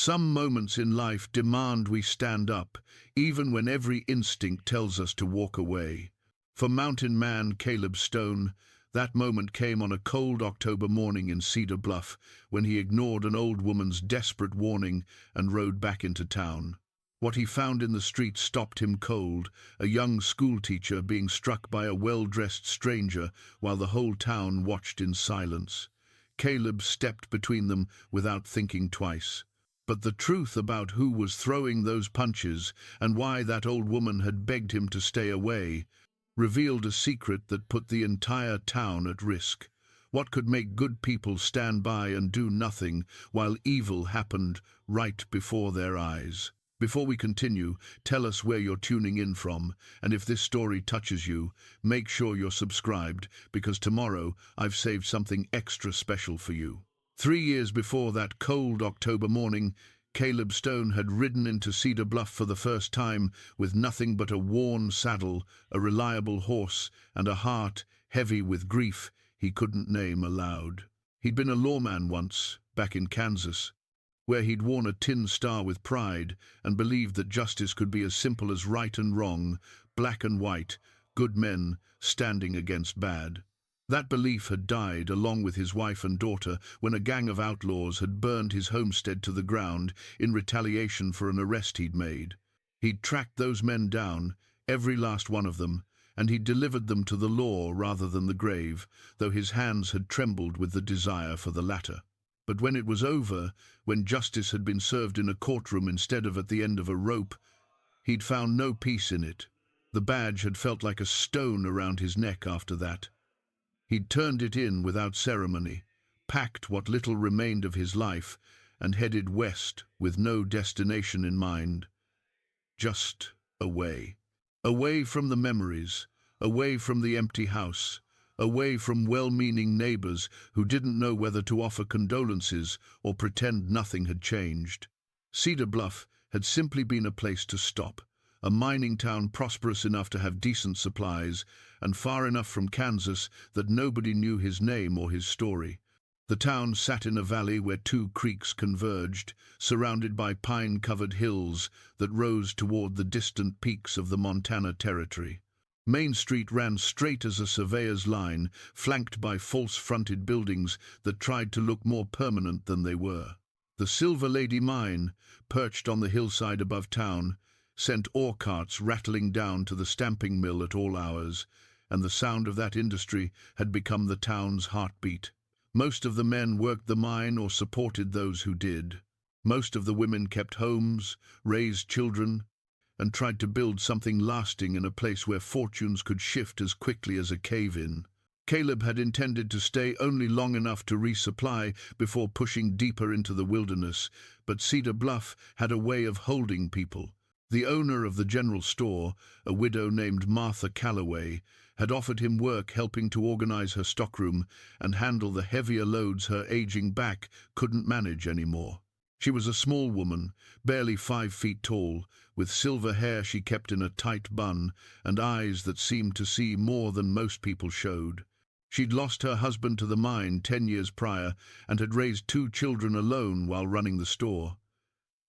Some moments in life demand we stand up, even when every instinct tells us to walk away. For mountain man Caleb Stone, that moment came on a cold October morning in Cedar Bluff when he ignored an old woman's desperate warning and rode back into town. What he found in the street stopped him cold, a young schoolteacher being struck by a well-dressed stranger while the whole town watched in silence. Caleb stepped between them without thinking twice. But the truth about who was throwing those punches and why that old woman had begged him to stay away revealed a secret that put the entire town at risk. What could make good people stand by and do nothing while evil happened right before their eyes? Before we continue, tell us where you're tuning in from, and if this story touches you, make sure you're subscribed, because tomorrow I've saved something extra special for you. 3 years before that cold October morning, Caleb Stone had ridden into Cedar Bluff for the first time with nothing but a worn saddle, a reliable horse, and a heart heavy with grief he couldn't name aloud. He'd been a lawman once, back in Kansas, where he'd worn a tin star with pride and believed that justice could be as simple as right and wrong, black and white, good men standing against bad. That belief had died along with his wife and daughter when a gang of outlaws had burned his homestead to the ground in retaliation for an arrest he'd made. He'd tracked those men down, every last one of them, and he'd delivered them to the law rather than the grave, though his hands had trembled with the desire for the latter. But when it was over, when justice had been served in a courtroom instead of at the end of a rope, he'd found no peace in it. The badge had felt like a stone around his neck after that. He'd turned it in without ceremony, packed what little remained of his life, and headed west with no destination in mind. Just away. Away from the memories, away from the empty house, away from well-meaning neighbors who didn't know whether to offer condolences or pretend nothing had changed. Cedar Bluff had simply been a place to stop, a mining town prosperous enough to have decent supplies, and far enough from Kansas that nobody knew his name or his story. The town sat in a valley where two creeks converged, surrounded by pine-covered hills that rose toward the distant peaks of the Montana Territory. Main Street ran straight as a surveyor's line, flanked by false-fronted buildings that tried to look more permanent than they were. The Silver Lady Mine, perched on the hillside above town, sent ore carts rattling down to the stamping mill at all hours, and the sound of that industry had become the town's heartbeat. Most of the men worked the mine or supported those who did. Most of the women kept homes, raised children, and tried to build something lasting in a place where fortunes could shift as quickly as a cave-in. Caleb had intended to stay only long enough to resupply before pushing deeper into the wilderness, but Cedar Bluff had a way of holding people. The owner of the general store, a widow named Martha Calloway, had offered him work helping to organize her stockroom and handle the heavier loads her aging back couldn't manage anymore. She was a small woman, barely 5 feet tall, with silver hair she kept in a tight bun and eyes that seemed to see more than most people showed. She'd lost her husband to the mine 10 years prior and had raised 2 children alone while running the store.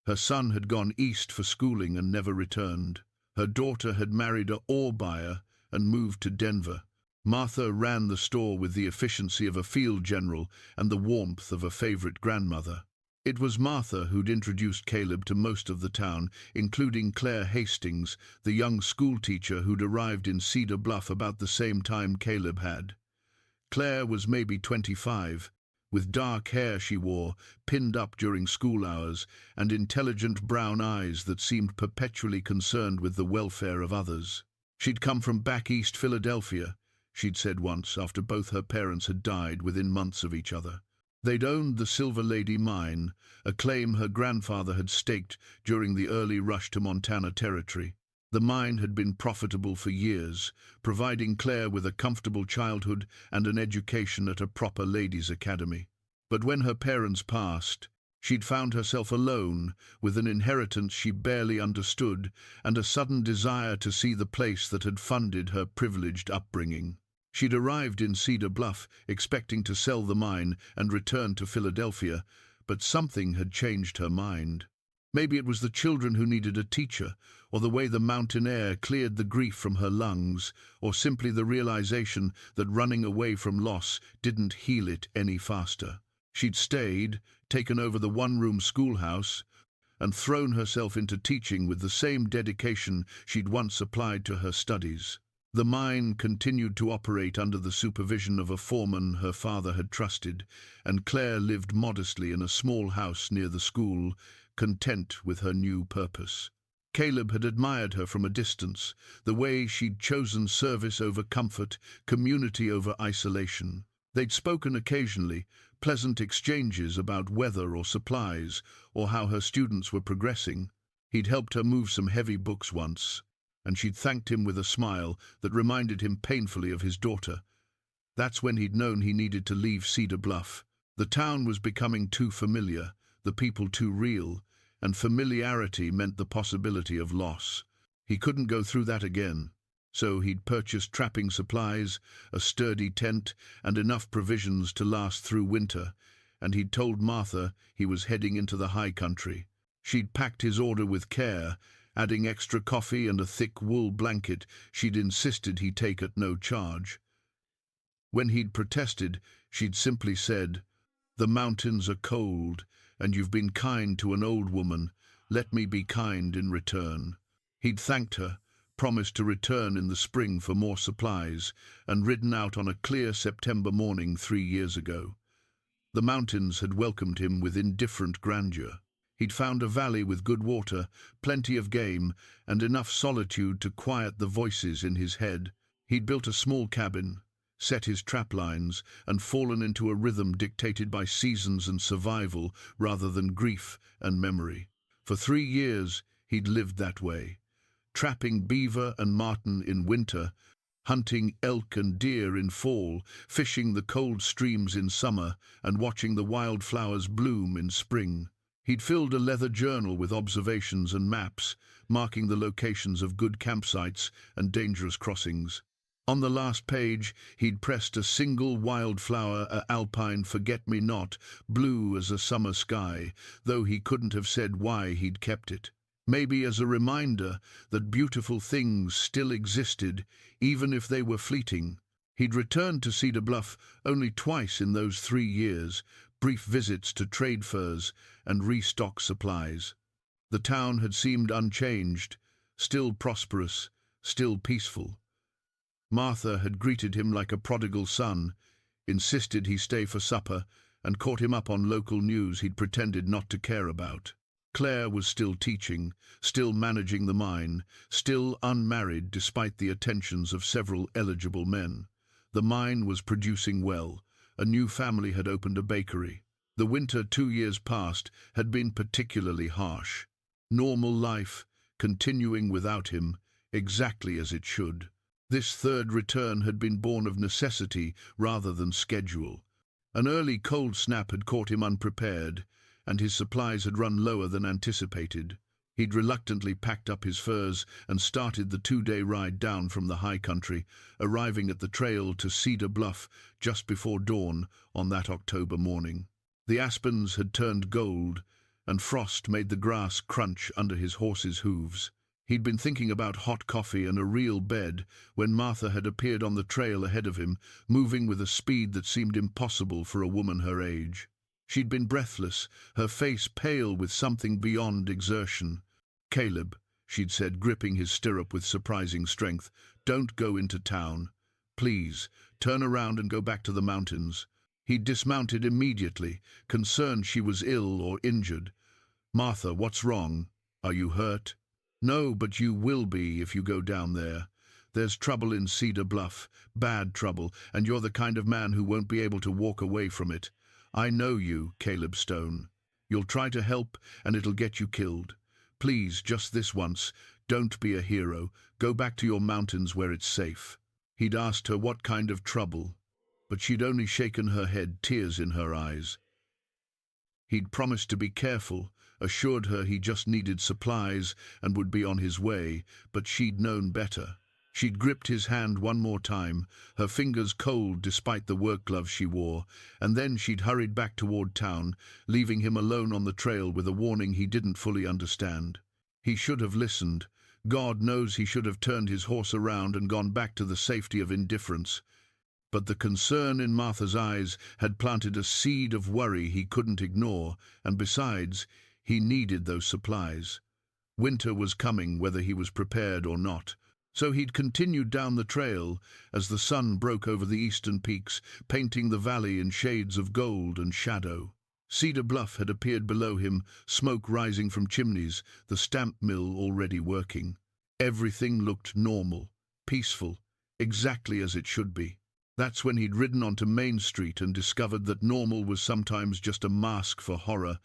Her son had gone east for schooling and never returned. Her daughter had married an ore buyer and moved to Denver. Martha ran the store with the efficiency of a field general and the warmth of a favorite grandmother. It was Martha who'd introduced Caleb to most of the town, including Claire Hastings, the young schoolteacher who'd arrived in Cedar Bluff about the same time Caleb had. Claire was maybe 25, with dark hair she wore, pinned up during school hours, and intelligent brown eyes that seemed perpetually concerned with the welfare of others. She'd come from back east Philadelphia, she'd said once, after both her parents had died within months of each other. They'd owned the Silver Lady Mine, a claim her grandfather had staked during the early rush to Montana Territory. The mine had been profitable for years, providing Claire with a comfortable childhood and an education at a proper ladies' academy. But when her parents passed, she'd found herself alone, with an inheritance she barely understood and a sudden desire to see the place that had funded her privileged upbringing. She'd arrived in Cedar Bluff, expecting to sell the mine and return to Philadelphia, but something had changed her mind. Maybe it was the children who needed a teacher, or the way the mountain air cleared the grief from her lungs, or simply the realization that running away from loss didn't heal it any faster. She'd stayed, taken over the one-room schoolhouse, and thrown herself into teaching with the same dedication she'd once applied to her studies. The mine continued to operate under the supervision of a foreman her father had trusted, and Claire lived modestly in a small house near the school, content with her new purpose. Caleb had admired her from a distance, the way she'd chosen service over comfort, community over isolation. They'd spoken occasionally, pleasant exchanges about weather or supplies, or how her students were progressing. He'd helped her move some heavy books once, and she'd thanked him with a smile that reminded him painfully of his daughter. That's when he'd known he needed to leave Cedar Bluff. The town was becoming too familiar, the people too real, and familiarity meant the possibility of loss. He couldn't go through that again, so he'd purchased trapping supplies, a sturdy tent, and enough provisions to last through winter, and he'd told Martha he was heading into the high country. She'd packed his order with care, adding extra coffee and a thick wool blanket she'd insisted he take at no charge. When he'd protested, she'd simply said, "The mountains are cold, and you've been kind to an old woman. Let me be kind in return." He'd thanked her, promised to return in the spring for more supplies, and ridden out on a clear September morning 3 years ago. The mountains had welcomed him with indifferent grandeur. He'd found a valley with good water, plenty of game, and enough solitude to quiet the voices in his head. He'd built a small cabin, set his trap lines, and fallen into a rhythm dictated by seasons and survival rather than grief and memory. For 3 years, he'd lived that way, trapping beaver and marten in winter, hunting elk and deer in fall, fishing the cold streams in summer, and watching the wildflowers bloom in spring. He'd filled a leather journal with observations and maps, marking the locations of good campsites and dangerous crossings. On the last page, he'd pressed a single wildflower, a alpine forget-me-not, blue as a summer sky, though he couldn't have said why he'd kept it. Maybe as a reminder that beautiful things still existed, even if they were fleeting. He'd returned to Cedar Bluff only twice in those 3 years, brief visits to trade fairs and restock supplies. The town had seemed unchanged, still prosperous, still peaceful. Martha had greeted him like a prodigal son, insisted he stay for supper, and caught him up on local news he'd pretended not to care about. Claire was still teaching, still managing the mine, still unmarried despite the attentions of several eligible men. The mine was producing well. A new family had opened a bakery. The winter 2 years past had been particularly harsh. Normal life, continuing without him, exactly as it should. This third return had been born of necessity rather than schedule. An early cold snap had caught him unprepared, and his supplies had run lower than anticipated. He'd reluctantly packed up his furs and started the 2-day ride down from the high country, arriving at the trail to Cedar Bluff just before dawn on that October morning. The aspens had turned gold, and frost made the grass crunch under his horse's hooves. He'd been thinking about hot coffee and a real bed when Martha had appeared on the trail ahead of him, moving with a speed that seemed impossible for a woman her age. She'd been breathless, her face pale with something beyond exertion. "Caleb," she'd said, gripping his stirrup with surprising strength, "don't go into town. Please, turn around and go back to the mountains." He'd dismounted immediately, concerned she was ill or injured. "Martha, what's wrong? Are you hurt?" "No, but you will be if you go down there. There's trouble in Cedar Bluff, bad trouble, and you're the kind of man who won't be able to walk away from it. I know you, Caleb Stone. You'll try to help, and it'll get you killed. Please, just this once, don't be a hero. Go back to your mountains where it's safe." He'd asked her what kind of trouble, but she'd only shaken her head, tears in her eyes. He'd promised to be careful, assured her he just needed supplies and would be on his way, but she'd known better. She'd gripped his hand one more time, her fingers cold despite the work gloves she wore, and then she'd hurried back toward town, leaving him alone on the trail with a warning he didn't fully understand. He should have listened. God knows he should have turned his horse around and gone back to the safety of indifference. But the concern in Martha's eyes had planted a seed of worry he couldn't ignore, and besides, he needed those supplies. Winter was coming, whether he was prepared or not. So he'd continued down the trail as the sun broke over the eastern peaks, painting the valley in shades of gold and shadow. Cedar Bluff had appeared below him, smoke rising from chimneys, the stamp mill already working. Everything looked normal, peaceful, exactly as it should be. That's when he'd ridden onto Main Street and discovered that normal was sometimes just a mask for horror,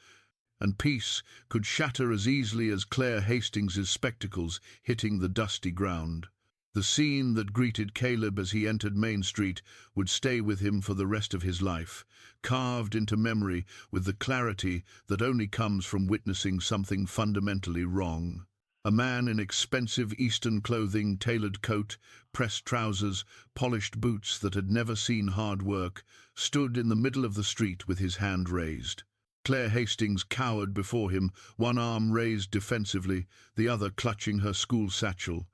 and peace could shatter as easily as Claire Hastings's spectacles hitting the dusty ground. The scene that greeted Caleb as he entered Main Street would stay with him for the rest of his life, carved into memory with the clarity that only comes from witnessing something fundamentally wrong. A man in expensive Eastern clothing, tailored coat, pressed trousers, polished boots that had never seen hard work, stood in the middle of the street with his hand raised. Claire Hastings cowered before him, one arm raised defensively, the other clutching her school satchel.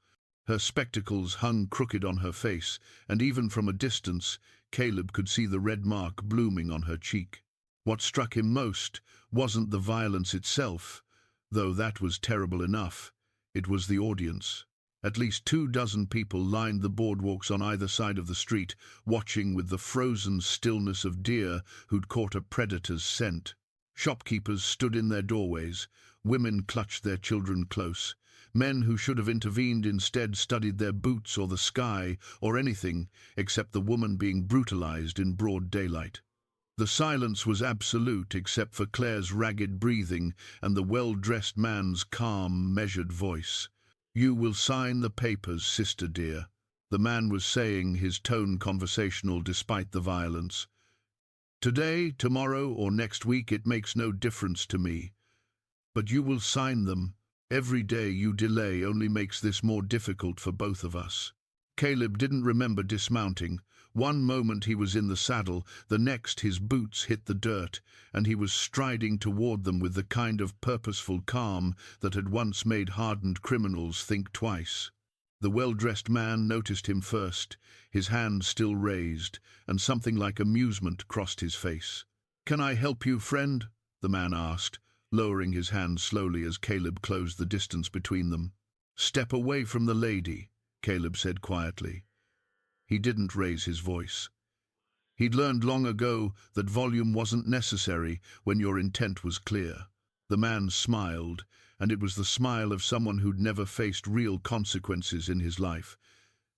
Her spectacles hung crooked on her face, and even from a distance, Caleb could see the red mark blooming on her cheek. What struck him most wasn't the violence itself, though that was terrible enough. It was the audience. At least 24 people lined the boardwalks on either side of the street, watching with the frozen stillness of deer who'd caught a predator's scent. Shopkeepers stood in their doorways, women clutched their children close. Men who should have intervened instead studied their boots or the sky or anything except the woman being brutalized in broad daylight. The silence was absolute except for Claire's ragged breathing and the well-dressed man's calm, measured voice. "You will sign the papers, sister dear," the man was saying, his tone conversational despite the violence. "Today, tomorrow, or next week, it makes no difference to me. But you will sign them. Every day you delay only makes this more difficult for both of us." Caleb didn't remember dismounting. One moment he was in the saddle, the next his boots hit the dirt, and he was striding toward them with the kind of purposeful calm that had once made hardened criminals think twice. The well-dressed man noticed him first, his hand still raised, and something like amusement crossed his face. "Can I help you, friend?" the man asked, lowering his hand slowly as Caleb closed the distance between them. "Step away from the lady," Caleb said quietly. He didn't raise his voice. He'd learned long ago that volume wasn't necessary when your intent was clear. The man smiled, and it was the smile of someone who'd never faced real consequences in his life.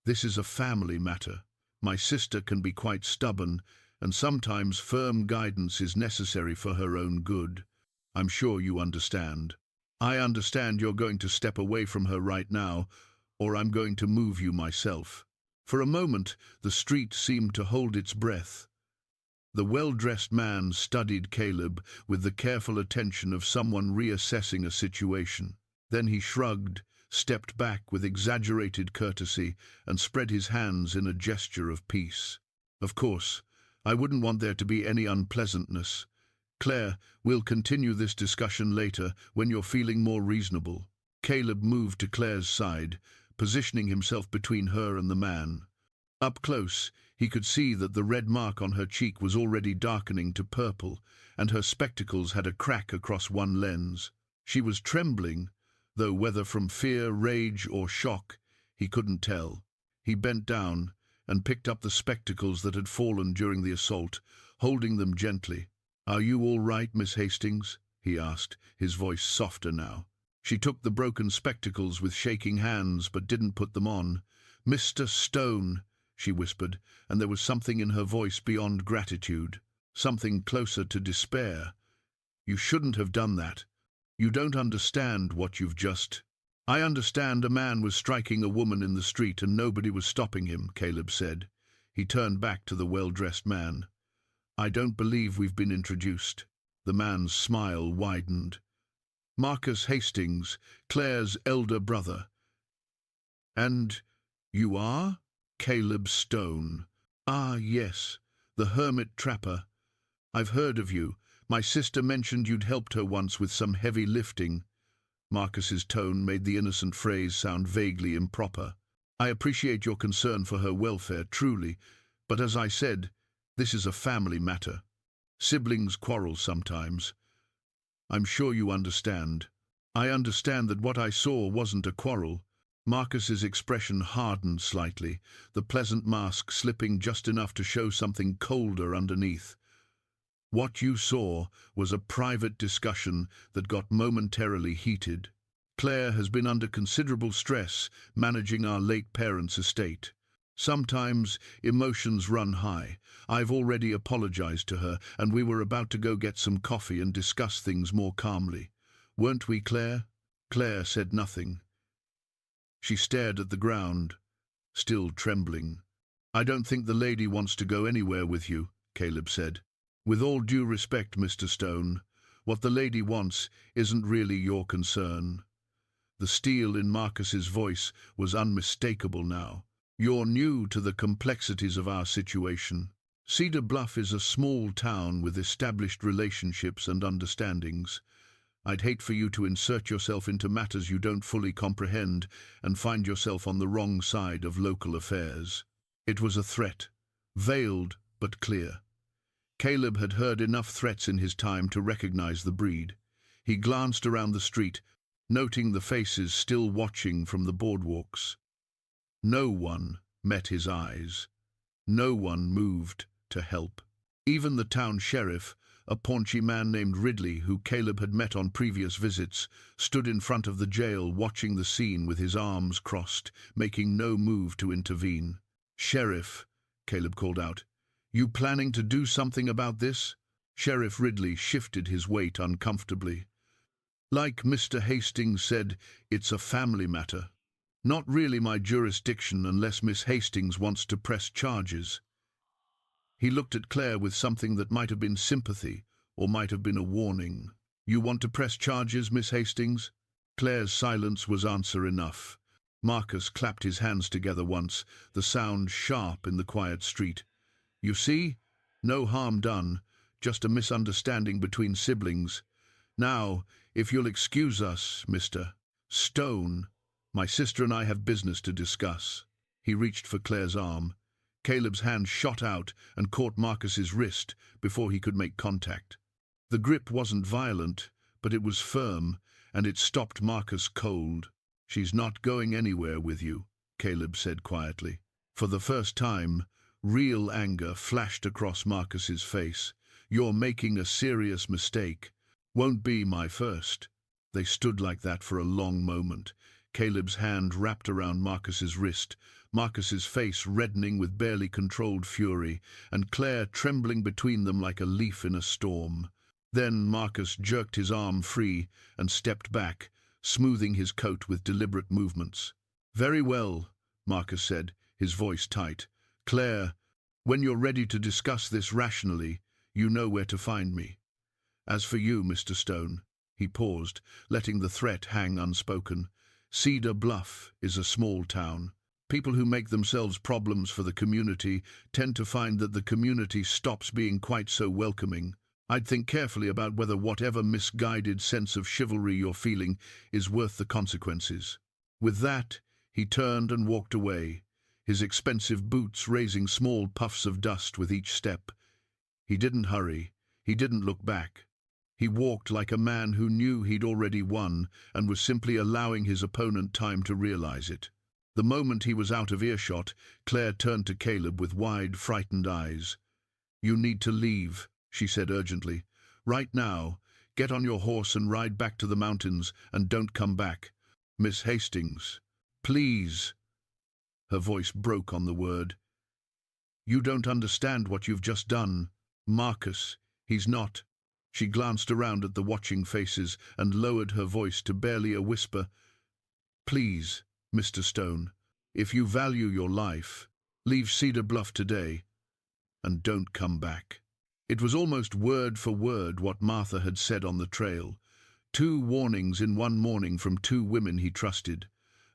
"This is a family matter. My sister can be quite stubborn, and sometimes firm guidance is necessary for her own good. I'm sure you understand. I understand you're going to step away from her right now, or I'm going to move you myself." For a moment, the street seemed to hold its breath. The well-dressed man studied Caleb with the careful attention of someone reassessing a situation. Then he shrugged, stepped back with exaggerated courtesy, and spread his hands in a gesture of peace. "Of course, I wouldn't want there to be any unpleasantness. Claire, we'll continue this discussion later when you're feeling more reasonable." Caleb moved to Claire's side, positioning himself between her and the man. Up close, he could see that the red mark on her cheek was already darkening to purple, and her spectacles had a crack across one lens. She was trembling, though whether from fear, rage, or shock, he couldn't tell. He bent down and picked up the spectacles that had fallen during the assault, holding them gently. "Are you all right, Miss Hastings?" he asked, his voice softer now. She took the broken spectacles with shaking hands, but didn't put them on. "Mr. Stone," she whispered, and there was something in her voice beyond gratitude, something closer to despair. "You shouldn't have done that. You don't understand what you've just—" "I understand a man was striking a woman in the street and nobody was stopping him," Caleb said. He turned back to the well-dressed man. "I don't believe we've been introduced." The man's smile widened. "Marcus Hastings, Claire's elder brother. And You are? Caleb Stone. Ah, yes, the hermit trapper. I've heard of you. My sister mentioned you'd helped her once with some heavy lifting. Marcus's tone made the innocent phrase sound vaguely improper. I appreciate your concern for her welfare, truly, but as I said, this is a family matter. Siblings quarrel sometimes. I'm sure you understand. I understand that what I saw wasn't a quarrel. Marcus's expression hardened slightly, the pleasant mask slipping just enough to show something colder underneath. What you saw was a private discussion that got momentarily heated. Claire has been under considerable stress managing our late parents' estate. Sometimes emotions run high. I've already apologized to her, and we were about to go get some coffee and discuss things more calmly. Weren't we, Claire? Claire said nothing. She stared at the ground, still trembling. I don't think the lady wants to go anywhere with you, Caleb said. With all due respect, Mr. Stone, what the lady wants isn't really your concern. The steel in Marcus's voice was unmistakable now. You're new to the complexities of our situation. Cedar Bluff is a small town with established relationships and understandings. I'd hate for you to insert yourself into matters you don't fully comprehend and find yourself on the wrong side of local affairs. It was a threat, veiled but clear. Caleb had heard enough threats in his time to recognize the breed. He glanced around the street, noting the faces still watching from the boardwalks. No one met his eyes. No one moved to help. Even the town sheriff, a paunchy man named Ridley, who Caleb had met on previous visits, stood in front of the jail watching the scene with his arms crossed, making no move to intervene. "Sheriff," Caleb called out, "you planning to do something about this?" Sheriff Ridley shifted his weight uncomfortably. Like Mr. Hastings said, it's a family matter. Not really my jurisdiction unless Miss Hastings wants to press charges. He looked at Claire with something that might have been sympathy or might have been a warning. You want to press charges, Miss Hastings? Claire's silence was answer enough. Marcus clapped his hands together once, the sound sharp in the quiet street. You see? No harm done, just a misunderstanding between siblings. Now, if you'll excuse us, Mr. Stone, my sister and I have business to discuss. He reached for Claire's arm. Caleb's hand shot out and caught Marcus's wrist before he could make contact. The grip wasn't violent, but it was firm, and it stopped Marcus cold. She's not going anywhere with you, Caleb said quietly. For the first time, real anger flashed across Marcus's face. You're making a serious mistake. Won't be my first. They stood like that for a long moment. Caleb's hand wrapped around Marcus's wrist, Marcus's face reddening with barely controlled fury, and Claire trembling between them like a leaf in a storm. Then Marcus jerked his arm free and stepped back, smoothing his coat with deliberate movements. Very well, Marcus said, his voice tight. Claire, when you're ready to discuss this rationally, you know where to find me. As for you, Mr. Stone, he paused, letting the threat hang unspoken. Cedar Bluff is a small town. People who make themselves problems for the community tend to find that the community stops being quite so welcoming. I'd think carefully about whether whatever misguided sense of chivalry you're feeling is worth the consequences. With that, he turned and walked away, his expensive boots raising small puffs of dust with each step. He didn't hurry. He didn't look back. He walked like a man who knew he'd already won and was simply allowing his opponent time to realize it. The moment he was out of earshot, Claire turned to Caleb with wide, frightened eyes. You need to leave, she said urgently. Right now. Get on your horse and ride back to the mountains, and don't come back. Miss Hastings, please. Her voice broke on the word. You don't understand what you've just done. Marcus, he's not. She glanced around at the watching faces and lowered her voice to barely a whisper. Please, Mr. Stone, if you value your life, leave Cedar Bluff today and don't come back. It was almost word for word what Martha had said on the trail. 2 warnings in one morning from 2 women he trusted.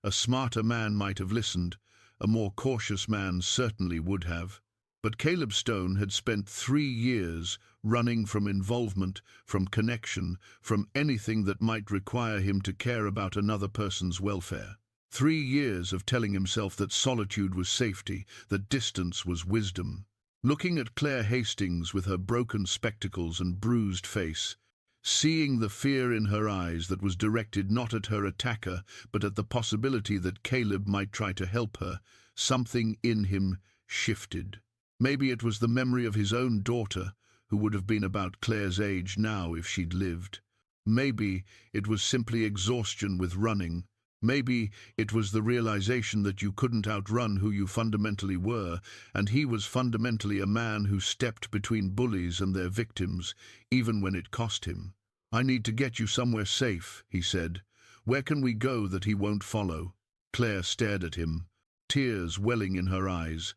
A smarter man might have listened. A more cautious man certainly would have. But Caleb Stone had spent 3 years running from involvement, from connection, from anything that might require him to care about another person's welfare. 3 years of telling himself that solitude was safety, that distance was wisdom. Looking at Claire Hastings with her broken spectacles and bruised face, seeing the fear in her eyes that was directed not at her attacker, but at the possibility that Caleb might try to help her, something in him shifted. Maybe it was the memory of his own daughter, who would have been about Claire's age now if she'd lived. Maybe it was simply exhaustion with running. Maybe it was the realization that you couldn't outrun who you fundamentally were, and he was fundamentally a man who stepped between bullies and their victims, even when it cost him. "I need to get you somewhere safe," he said. "Where can we go that he won't follow?" Claire stared at him, tears welling in her eyes.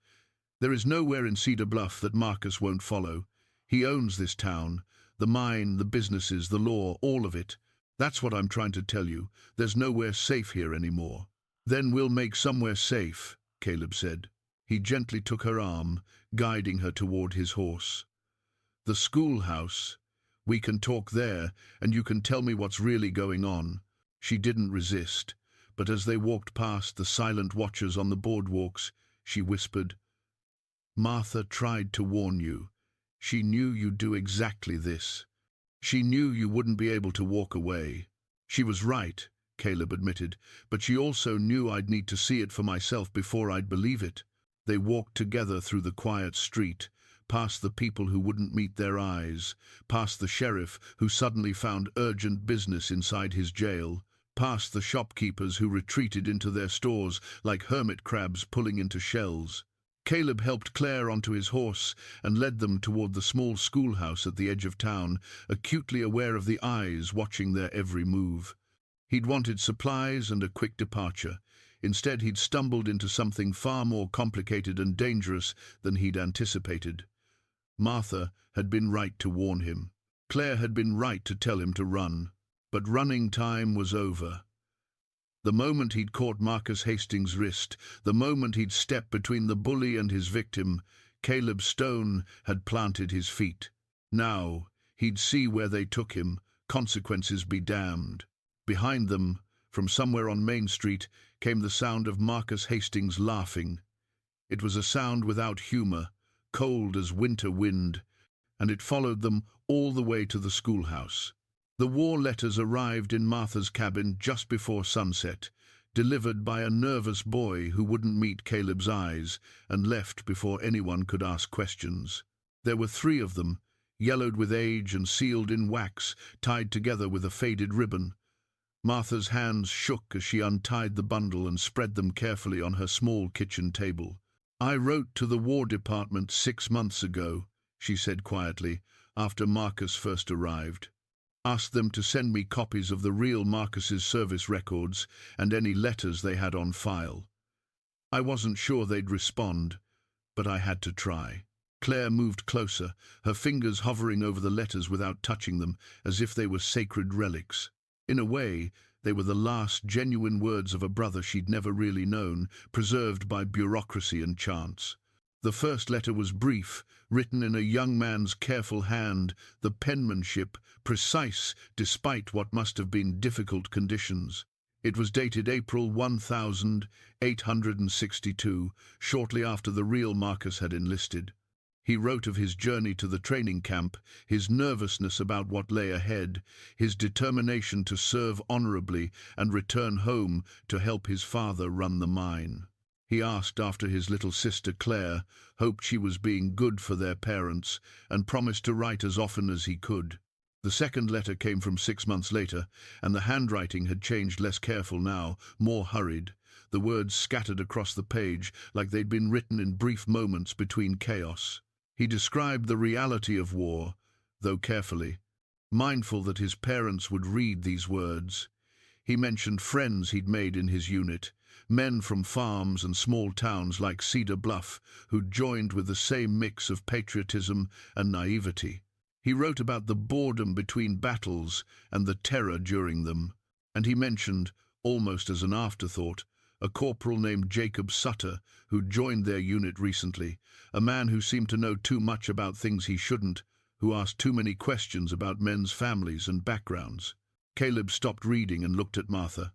"There is nowhere in Cedar Bluff that Marcus won't follow. He owns this town, the mine, the businesses, the law, all of it. That's what I'm trying to tell you. There's nowhere safe here anymore." "Then we'll make somewhere safe," Caleb said. He gently took her arm, guiding her toward his horse. "The schoolhouse. We can talk there, and you can tell me what's really going on." She didn't resist, but as they walked past the silent watchers on the boardwalks, she whispered, "Martha tried to warn you. She knew you'd do exactly this. She knew you wouldn't be able to walk away." "She was right," Caleb admitted, "but she also knew I'd need to see it for myself before I'd believe it." They walked together through the quiet street, past the people who wouldn't meet their eyes, past the sheriff who suddenly found urgent business inside his jail, past the shopkeepers who retreated into their stores like hermit crabs pulling into shells. Caleb helped Claire onto his horse and led them toward the small schoolhouse at the edge of town, acutely aware of the eyes watching their every move. He'd wanted supplies and a quick departure. Instead, he'd stumbled into something far more complicated and dangerous than he'd anticipated. Martha had been right to warn him. Claire had been right to tell him to run. But running time was over. The moment he'd caught Marcus Hastings' wrist, the moment he'd stepped between the bully and his victim, Caleb Stone had planted his feet. Now he'd see where they took him, consequences be damned. Behind them, from somewhere on Main Street, came the sound of Marcus Hastings laughing. It was a sound without humor, cold as winter wind, and it followed them all the way to the schoolhouse. The war letters arrived in Martha's cabin just before sunset, delivered by a nervous boy who wouldn't meet Caleb's eyes, and left before anyone could ask questions. There were 3 of them, yellowed with age and sealed in wax, tied together with a faded ribbon. Martha's hands shook as she untied the bundle and spread them carefully on her small kitchen table. "I wrote to the War Department 6 months ago," she said quietly, after Marcus first arrived. "Asked them to send me copies of the real Marcus's service records and any letters they had on file. I wasn't sure they'd respond, but I had to try." Claire moved closer, her fingers hovering over the letters without touching them, as if they were sacred relics. In a way, they were the last genuine words of a brother she'd never really known, preserved by bureaucracy and chance. The first letter was brief, written in a young man's careful hand, the penmanship precise despite what must have been difficult conditions. It was dated April 1862, shortly after the real Marcus had enlisted. He wrote of his journey to the training camp, his nervousness about what lay ahead, his determination to serve honorably and return home to help his father run the mine. He asked after his little sister Claire, hoped she was being good for their parents, and promised to write as often as he could. The second letter came from 6 months later, and the handwriting had changed, less careful now, more hurried. The words scattered across the page like they'd been written in brief moments between chaos. He described the reality of war, though carefully, mindful that his parents would read these words. He mentioned friends he'd made in his unit, men from farms and small towns like Cedar Bluff who'd joined with the same mix of patriotism and naivety. He wrote about the boredom between battles and the terror during them, and he mentioned, almost as an afterthought, a corporal named Jacob Sutter, who'd joined their unit recently, a man who seemed to know too much about things he shouldn't, who asked too many questions about men's families and backgrounds. Caleb stopped reading and looked at Martha.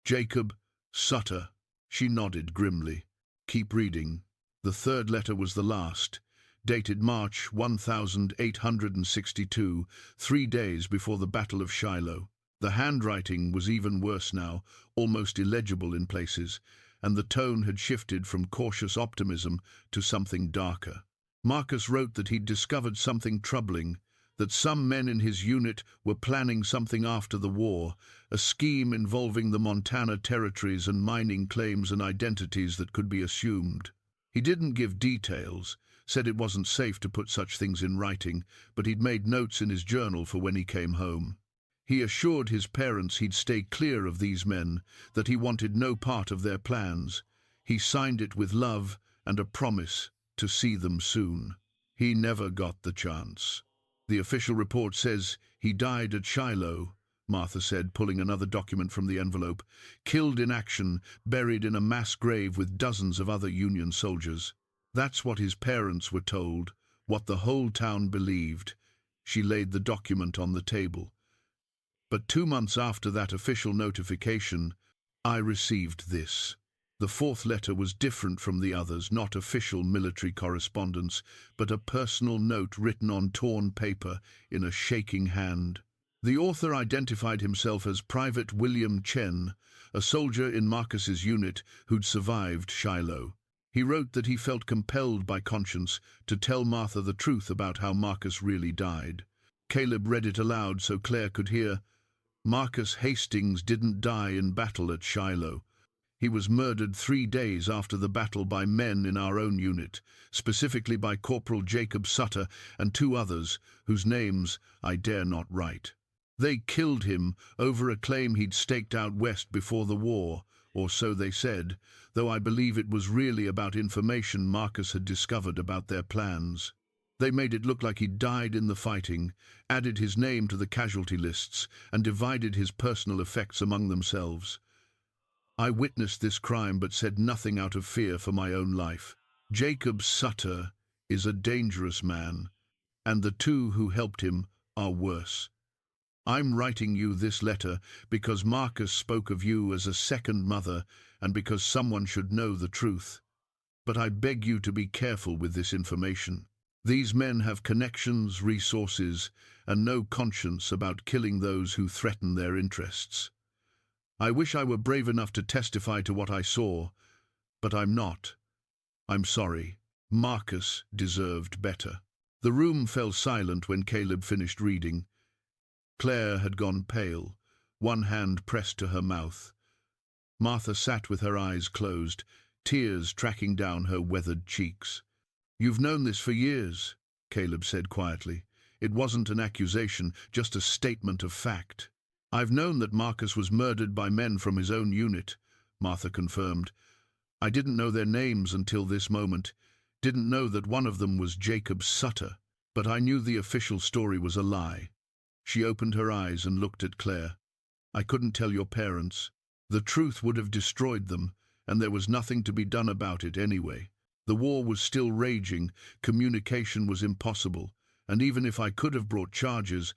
Jacob Sutter. She nodded grimly. Keep reading. The third letter was the last, dated March 1862, 3 days before the Battle of Shiloh. The handwriting was even worse now, almost illegible in places, and the tone had shifted from cautious optimism to something darker. Marcus wrote that he'd discovered something troubling, that some men in his unit were planning something after the war, a scheme involving the Montana territories and mining claims and identities that could be assumed. He didn't give details, said it wasn't safe to put such things in writing, but he'd made notes in his journal for when he came home. He assured his parents he'd stay clear of these men, that he wanted no part of their plans. He signed it with love and a promise to see them soon. He never got the chance. The official report says he died at Shiloh, Martha said, pulling another document from the envelope. Killed in action, buried in a mass grave with dozens of other Union soldiers. That's what his parents were told, what the whole town believed. She laid the document on the table. But 2 months after that official notification, I received this. The fourth letter was different from the others, not official military correspondence, but a personal note written on torn paper in a shaking hand. The author identified himself as Private William Chen, a soldier in Marcus's unit who'd survived Shiloh. He wrote that he felt compelled by conscience to tell Martha the truth about how Marcus really died. Caleb read it aloud so Claire could hear. Marcus Hastings didn't die in battle at Shiloh. He was murdered 3 days after the battle by men in our own unit, specifically by Corporal Jacob Sutter and 2 others, whose names I dare not write. They killed him over a claim he'd staked out west before the war, or so they said, though I believe it was really about information Marcus had discovered about their plans. They made it look like he'd died in the fighting, added his name to the casualty lists, and divided his personal effects among themselves. I witnessed this crime but said nothing out of fear for my own life. Jacob Sutter is a dangerous man, and the 2 who helped him are worse. I'm writing you this letter because Marcus spoke of you as a second mother and because someone should know the truth. But I beg you to be careful with this information. These men have connections, resources, and no conscience about killing those who threaten their interests. I wish I were brave enough to testify to what I saw, but I'm not. I'm sorry. Marcus deserved better. The room fell silent when Caleb finished reading. Claire had gone pale, one hand pressed to her mouth. Martha sat with her eyes closed, tears tracking down her weathered cheeks. You've known this for years, Caleb said quietly. It wasn't an accusation, just a statement of fact. I've known that Marcus was murdered by men from his own unit, Martha confirmed. I didn't know their names until this moment, didn't know that one of them was Jacob Sutter, but I knew the official story was a lie. She opened her eyes and looked at Claire. I couldn't tell your parents. The truth would have destroyed them, and there was nothing to be done about it anyway. The war was still raging, communication was impossible, and even if I could have brought charges,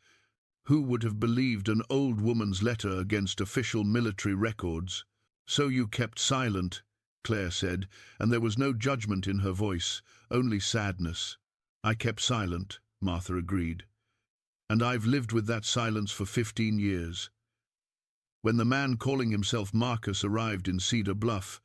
who would have believed an old woman's letter against official military records? So you kept silent, Claire said, and there was no judgment in her voice, only sadness. I kept silent, Martha agreed. And I've lived with that silence for 15 years. When the man calling himself Marcus arrived in Cedar Bluff,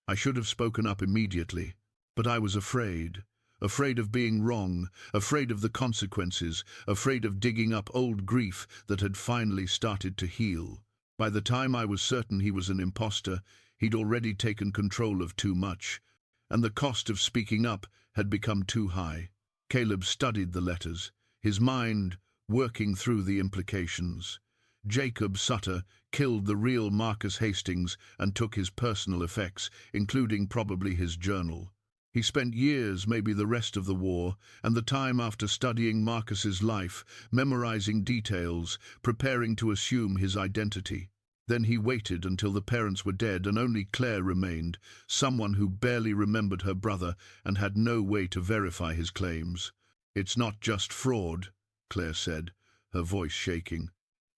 I should have spoken up immediately. But I was afraid of being wrong, afraid of the consequences, afraid of digging up old grief that had finally started to heal. By the time I was certain he was an imposter, he'd already taken control of too much, and the cost of speaking up had become too high. Caleb studied the letters, his mind working through the implications. Jacob Sutter killed the real Marcus Hastings and took his personal effects, including probably his journal. He spent years, maybe the rest of the war, and the time after studying Marcus's life, memorizing details, preparing to assume his identity. Then he waited until the parents were dead and only Claire remained, someone who barely remembered her brother and had no way to verify his claims. "It's not just fraud," Claire said, her voice shaking.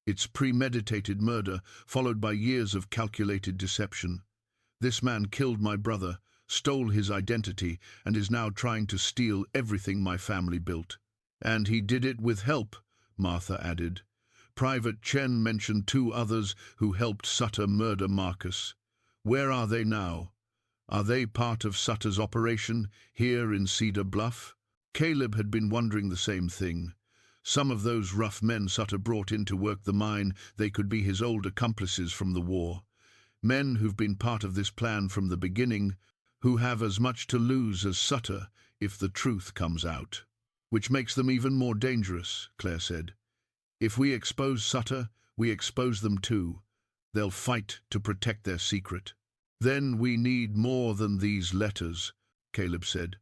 "It's premeditated murder, followed by years of calculated deception. This man killed my brother, stole his identity, and is now trying to steal everything my family built." "And he did it with help," Martha added. "Private Chen mentioned 2 others who helped Sutter murder Marcus. Where are they now? Are they part of Sutter's operation here in Cedar Bluff?" Caleb had been wondering the same thing. Some of those rough men Sutter brought in to work the mine, they could be his old accomplices from the war. Men who've been part of this plan from the beginning, who have as much to lose as Sutter if the truth comes out. "Which makes them even more dangerous," Claire said. "If we expose Sutter, we expose them too. They'll fight to protect their secret." "Then we need more than these letters," Caleb said.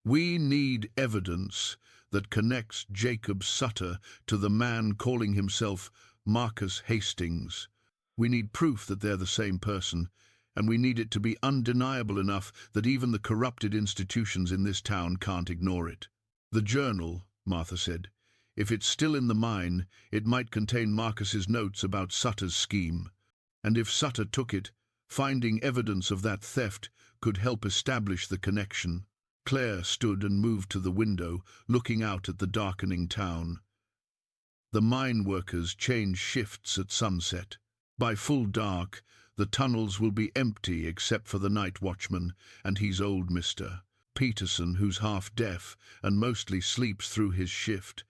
"We need evidence that connects Jacob Sutter to the man calling himself Marcus Hastings. We need proof that they're the same person, and we need it to be undeniable enough that even the corrupted institutions in this town can't ignore it." "The journal," Martha said. "If it's still in the mine, it might contain Marcus's notes about Sutter's scheme. And if Sutter took it, finding evidence of that theft could help establish the connection." Claire stood and moved to the window, looking out at the darkening town. The mine workers change shifts at sunset. By full dark, the tunnels will be empty except for the night watchman, and he's old Mr. Peterson, who's half-deaf and mostly sleeps through his shift.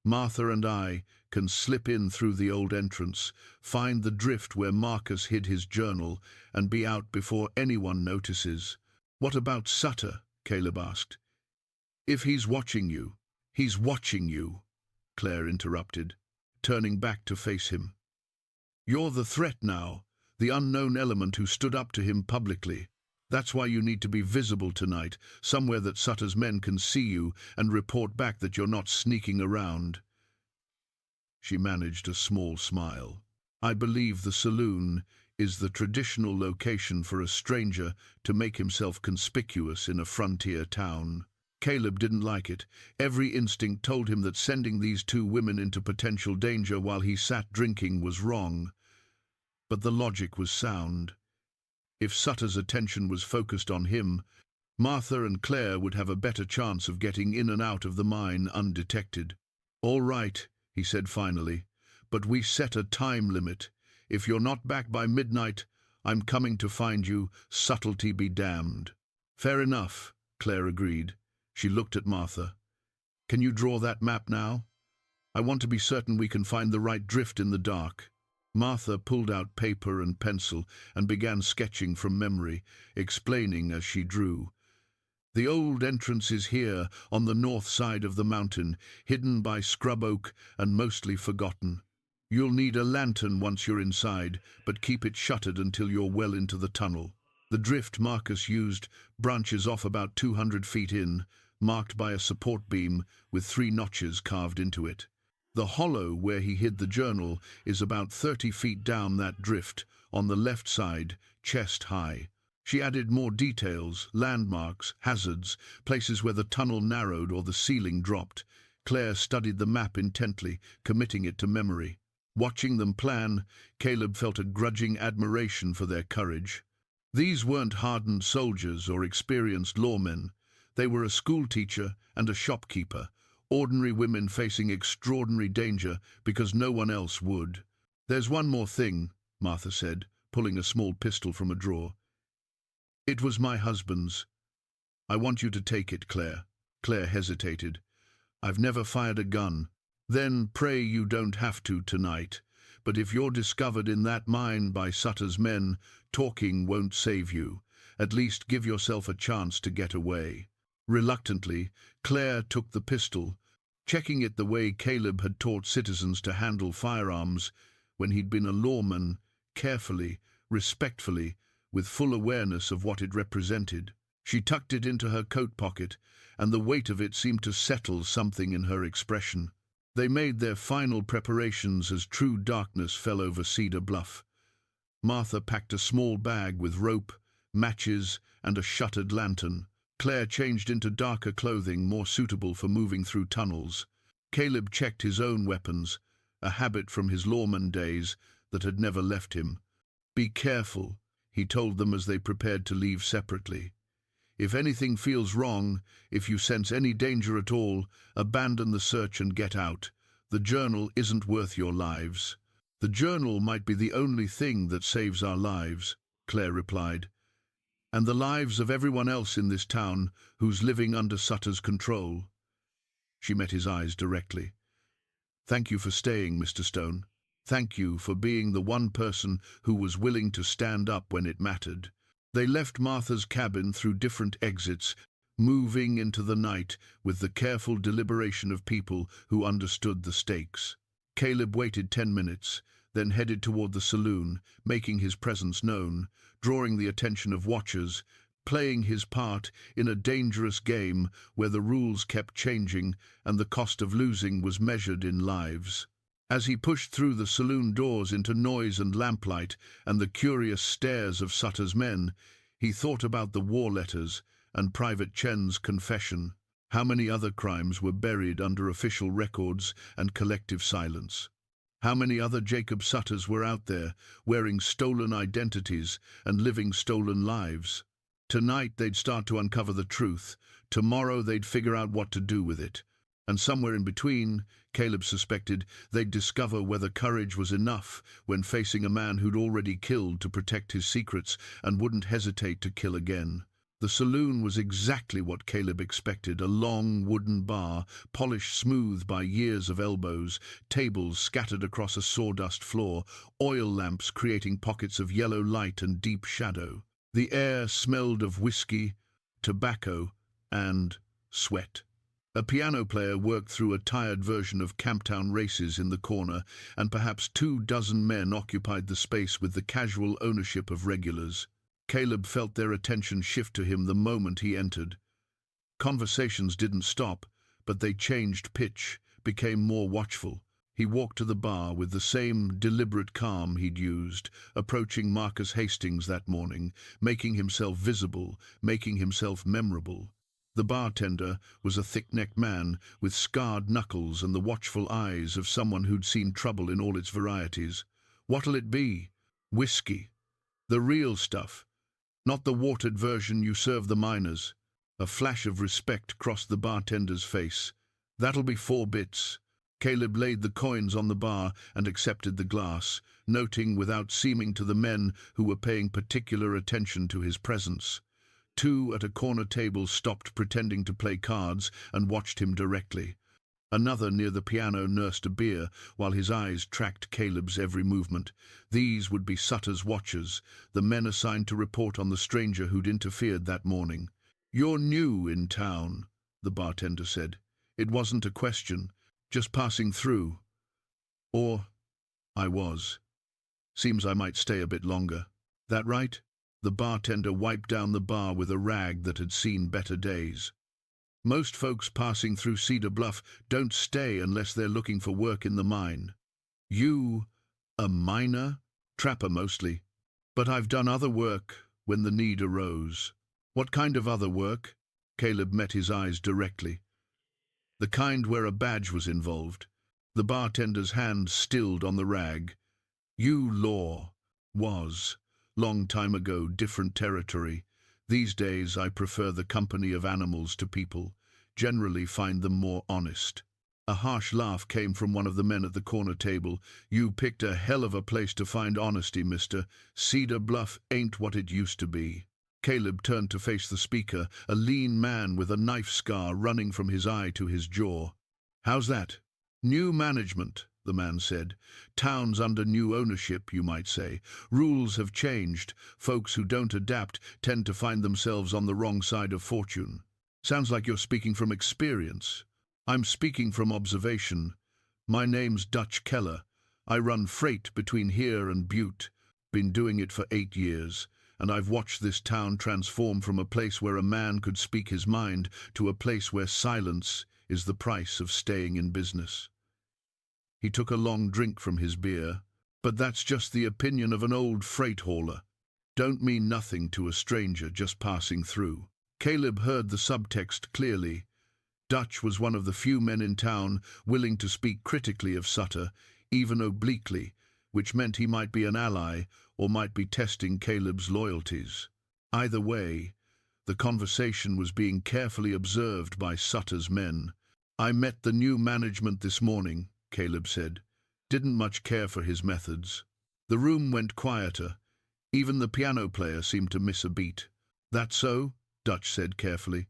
Martha and I can slip in through the old entrance, find the drift where Marcus hid his journal, and be out before anyone notices. "What about Sutter?" Caleb asked. "If he's watching you, he's watching you," Claire interrupted, turning back to face him. "You're the threat now, the unknown element who stood up to him publicly. That's why you need to be visible tonight, somewhere that Sutter's men can see you and report back that you're not sneaking around." She managed a small smile. "I believe the Saloon is the traditional location for a stranger to make himself conspicuous in a frontier town." Caleb didn't like it. Every instinct told him that sending these 2 women into potential danger while he sat drinking was wrong. But the logic was sound. If Sutter's attention was focused on him, Martha and Claire would have a better chance of getting in and out of the mine undetected. "All right," he said finally, "but we set a time limit. If you're not back by midnight, I'm coming to find you, subtlety be damned." "Fair enough," Claire agreed. She looked at Martha. "Can you draw that map now? I want to be certain we can find the right drift in the dark." Martha pulled out paper and pencil and began sketching from memory, explaining as she drew. "The old entrance is here, on the north side of the mountain, hidden by scrub oak and mostly forgotten. You'll need a lantern once you're inside, but keep it shuttered until you're well into the tunnel. The drift Marcus used branches off about 200 feet in, marked by a support beam with 3 notches carved into it. The hollow where he hid the journal is about 30 feet down that drift, on the left side, chest high." She added more details, landmarks, hazards, places where the tunnel narrowed or the ceiling dropped. Claire studied the map intently, committing it to memory. Watching them plan, Caleb felt a grudging admiration for their courage. These weren't hardened soldiers or experienced lawmen. They were a schoolteacher and a shopkeeper, ordinary women facing extraordinary danger because no one else would. "There's one more thing," Martha said, pulling a small pistol from a drawer. "It was my husband's. I want you to take it, Claire." Claire hesitated. "I've never fired a gun." "Then pray you don't have to tonight. But if you're discovered in that mine by Sutter's men, talking won't save you. At least give yourself a chance to get away." Reluctantly, Claire took the pistol, checking it the way Caleb had taught citizens to handle firearms when he'd been a lawman, carefully, respectfully, with full awareness of what it represented. She tucked it into her coat pocket, and the weight of it seemed to settle something in her expression. They made their final preparations as true darkness fell over Cedar Bluff. Martha packed a small bag with rope, matches, and a shuttered lantern. Claire changed into darker clothing more suitable for moving through tunnels. Caleb checked his own weapons, a habit from his lawman days that had never left him. "Be careful," he told them as they prepared to leave separately. "If anything feels wrong, if you sense any danger at all, abandon the search and get out. The journal isn't worth your lives." "The journal might be the only thing that saves our lives," Claire replied, "and the lives of everyone else in this town who's living under Sutter's control." She met his eyes directly. "Thank you for staying, Mr. Stone. Thank you for being the one person who was willing to stand up when it mattered." They left Martha's cabin through different exits, moving into the night with the careful deliberation of people who understood the stakes. Caleb waited 10 minutes, then headed toward the saloon, making his presence known, drawing the attention of watchers, playing his part in a dangerous game where the rules kept changing and the cost of losing was measured in lives. As he pushed through the saloon doors into noise and lamplight and the curious stares of Sutter's men, he thought about the war letters and Private Chen's confession. How many other crimes were buried under official records and collective silence? How many other Jacob Sutters were out there, wearing stolen identities and living stolen lives? Tonight they'd start to uncover the truth. Tomorrow they'd figure out what to do with it. And somewhere in between, Caleb suspected, they'd discover whether courage was enough when facing a man who'd already killed to protect his secrets and wouldn't hesitate to kill again. The saloon was exactly what Caleb expected, a long wooden bar, polished smooth by years of elbows, tables scattered across a sawdust floor, oil lamps creating pockets of yellow light and deep shadow. The air smelled of whiskey, tobacco, and sweat. A piano player worked through a tired version of Camptown Races in the corner, and perhaps 24 men occupied the space with the casual ownership of regulars. Caleb felt their attention shift to him the moment he entered. Conversations didn't stop, but they changed pitch, became more watchful. He walked to the bar with the same deliberate calm he'd used, approaching Marcus Hastings that morning, making himself visible, making himself memorable. The bartender was a thick-necked man with scarred knuckles and the watchful eyes of someone who'd seen trouble in all its varieties. "What'll it be?" "Whiskey. The real stuff. Not the watered version you serve the miners." A flash of respect crossed the bartender's face. "That'll be 4 bits." Caleb laid the coins on the bar and accepted the glass, noting without seeming to the men who were paying particular attention to his presence. 2 at a corner table stopped pretending to play cards and watched him directly. Another near the piano nursed a beer while his eyes tracked Caleb's every movement. These would be Sutter's watchers, the men assigned to report on the stranger who'd interfered that morning. "You're new in town," the bartender said. It wasn't a question, just passing through. "Or I was. Seems I might stay a bit longer." "That right?" The bartender wiped down the bar with a rag that had seen better days. "Most folks passing through Cedar Bluff don't stay unless they're looking for work in the mine." "You, a miner?" "Trapper mostly. But I've done other work when the need arose." "What kind of other work?" Caleb met his eyes directly. "The kind where a badge was involved." The bartender's hand stilled on the rag. "You law. Was. Long time ago, different territory. These days I prefer the company of animals to people, generally find them more honest." A harsh laugh came from one of the men at the corner table. "You picked a hell of a place to find honesty, mister. Cedar Bluff ain't what it used to be." Caleb turned to face the speaker, a lean man with a knife scar running from his eye to his jaw. "How's that?" "New management," the man said. "Town's under new ownership, you might say. Rules have changed. Folks who don't adapt tend to find themselves on the wrong side of fortune." "Sounds like you're speaking from experience." "I'm speaking from observation. My name's Dutch Keller. I run freight between here and Butte. Been doing it for 8 years, and I've watched this town transform from a place where a man could speak his mind to a place where silence is the price of staying in business." He took a long drink from his beer. But that's just the opinion of an old freight hauler. Don't mean nothing to a stranger just passing through. Caleb heard the subtext clearly. Dutch was one of the few men in town willing to speak critically of Sutter, even obliquely, which meant he might be an ally or might be testing Caleb's loyalties. Either way, the conversation was being carefully observed by Sutter's men. "I met the new management this morning," Caleb said. "Didn't much care for his methods." The room went quieter. Even the piano player seemed to miss a beat. "That so?" Dutch said carefully.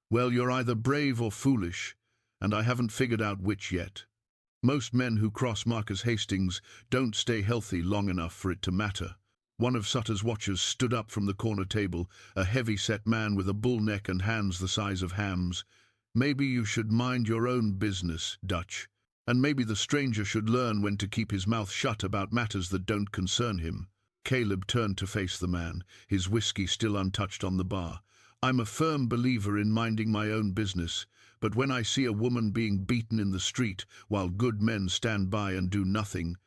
"Well, you're either brave or foolish, and I haven't figured out which yet. Most men who cross Marcus Hastings don't stay healthy long enough for it to matter." One of Sutter's watchers stood up from the corner table, a heavy-set man with a bull neck and hands the size of hams. "Maybe you should mind your own business, Dutch, and maybe the stranger should learn when to keep his mouth shut about matters that don't concern him." Caleb turned to face the man, his whiskey still untouched on the bar. "I'm a firm believer in minding my own business, but when I see a woman being beaten in the street while good men stand by and do nothing,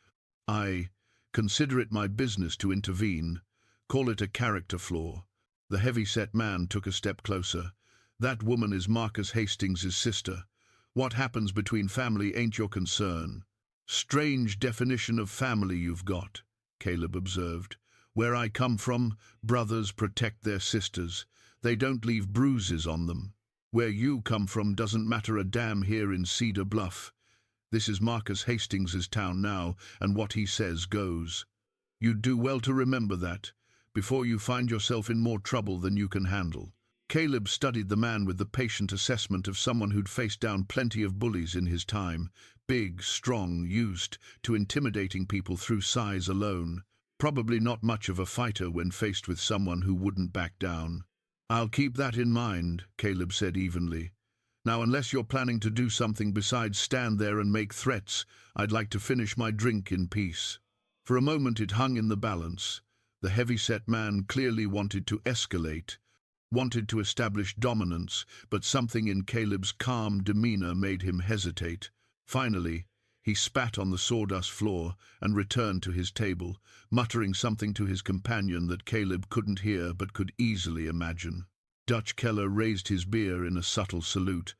I consider it my business to intervene. Call it a character flaw." The heavy-set man took a step closer. "That woman is Marcus Hastings' sister. What happens between family ain't your concern." "Strange definition of family you've got," Caleb observed. "Where I come from, brothers protect their sisters. They don't leave bruises on them. Where you come from doesn't matter a damn here in Cedar Bluff. This is Marcus Hastings' town now, and what he says goes. You'd do well to remember that, before you find yourself in more trouble than you can handle." Caleb studied the man with the patient assessment of someone who'd faced down plenty of bullies in his time. Big, strong, used to intimidating people through size alone. Probably not much of a fighter when faced with someone who wouldn't back down. "I'll keep that in mind," Caleb said evenly. "Now, unless you're planning to do something besides stand there and make threats, I'd like to finish my drink in peace." For a moment it hung in the balance. The heavy-set man clearly wanted to escalate, wanted to establish dominance, but something in Caleb's calm demeanor made him hesitate. Finally, he spat on the sawdust floor and returned to his table, muttering something to his companion that Caleb couldn't hear but could easily imagine. Dutch Keller raised his beer in a subtle salute.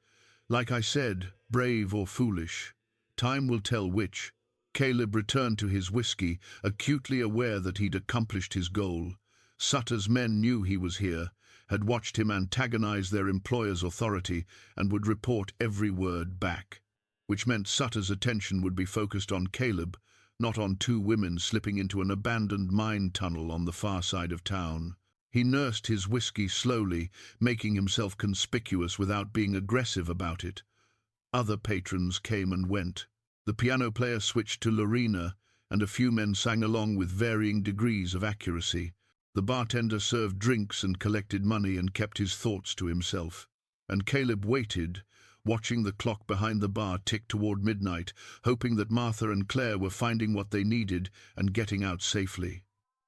"Like I said, brave or foolish. Time will tell which." Caleb returned to his whiskey, acutely aware that he'd accomplished his goal. Sutter's men knew he was here, had watched him antagonize their employer's authority, and would report every word back, which meant Sutter's attention would be focused on Caleb, not on two women slipping into an abandoned mine tunnel on the far side of town. He nursed his whiskey slowly, making himself conspicuous without being aggressive about it. Other patrons came and went. The piano player switched to Lorena, and a few men sang along with varying degrees of accuracy. The bartender served drinks and collected money and kept his thoughts to himself. And Caleb waited, watching the clock behind the bar tick toward midnight, hoping that Martha and Claire were finding what they needed and getting out safely.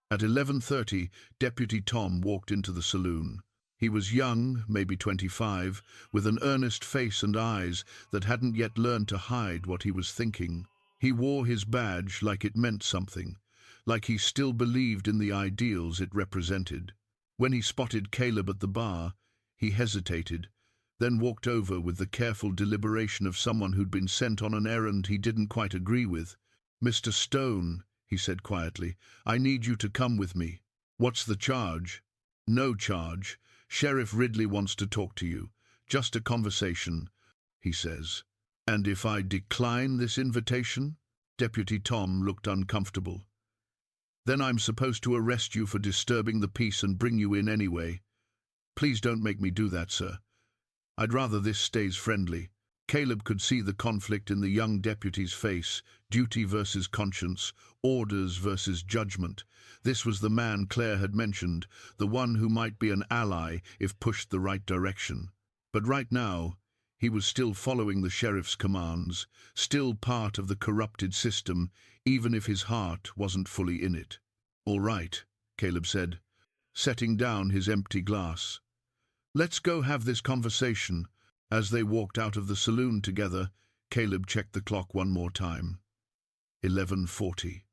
At 11:30, Deputy Tom walked into the saloon. He was young, maybe 25, with an earnest face and eyes that hadn't yet learned to hide what he was thinking. He wore his badge like it meant something, like he still believed in the ideals it represented. When he spotted Caleb at the bar, he hesitated, then walked over with the careful deliberation of someone who'd been sent on an errand he didn't quite agree with. "Mr. Stone," he said quietly, "I need you to come with me." "What's the charge?" "No charge. Sheriff Ridley wants to talk to you. Just a conversation, he says." "And if I decline this invitation?" Deputy Tom looked uncomfortable. "Then I'm supposed to arrest you for disturbing the peace and bring you in anyway." "Please don't make me do that, sir. I'd rather this stays friendly." Caleb could see the conflict in the young deputy's face, duty versus conscience, orders versus judgment. This was the man Claire had mentioned, the one who might be an ally if pushed the right direction. But right now, he was still following the sheriff's commands, still part of the corrupted system, even if his heart wasn't fully in it. "All right," Caleb said, setting down his empty glass. "Let's go have this conversation." As they walked out of the saloon together, Caleb checked the clock one more time. 11:40.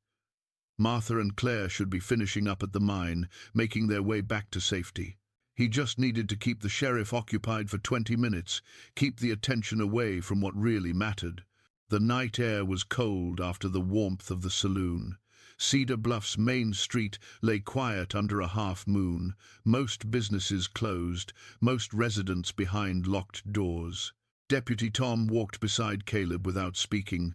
Martha and Claire should be finishing up at the mine, making their way back to safety. He just needed to keep the sheriff occupied for 20 minutes, keep the attention away from what really mattered. The night air was cold after the warmth of the saloon. Cedar Bluff's main street lay quiet under a half-moon, most businesses closed, most residents behind locked doors. Deputy Tom walked beside Caleb without speaking,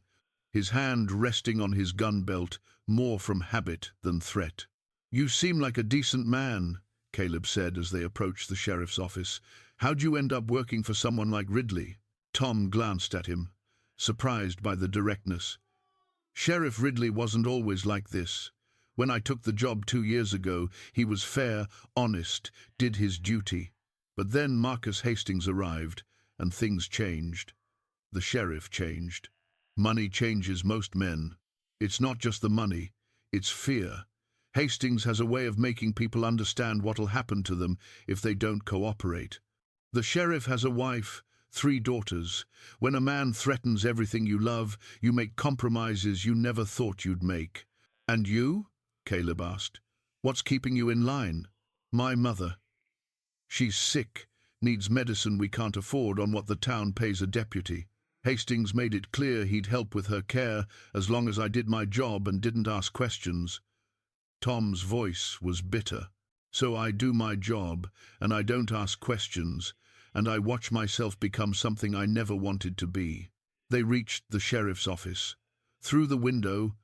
his hand resting on his gun belt, more from habit than threat. "You seem like a decent man," Caleb said as they approached the sheriff's office. "How'd you end up working for someone like Ridley?" Tom glanced at him, surprised by the directness. "Sheriff Ridley wasn't always like this. When I took the job 2 years ago, he was fair, honest, did his duty. But then Marcus Hastings arrived, and things changed. The sheriff changed. Money changes most men. It's not just the money, it's fear. Hastings has a way of making people understand what'll happen to them if they don't cooperate. The sheriff has a wife, 3 daughters. When a man threatens everything you love, you make compromises you never thought you'd make." "And you?" Caleb asked. "What's keeping you in line?" "My mother. She's sick, needs medicine we can't afford on what the town pays a deputy. Hastings made it clear he'd help with her care as long as I did my job and didn't ask questions." Tom's voice was bitter. "So I do my job, and I don't ask questions, and I watch myself become something I never wanted to be." They reached the sheriff's office. Through the window,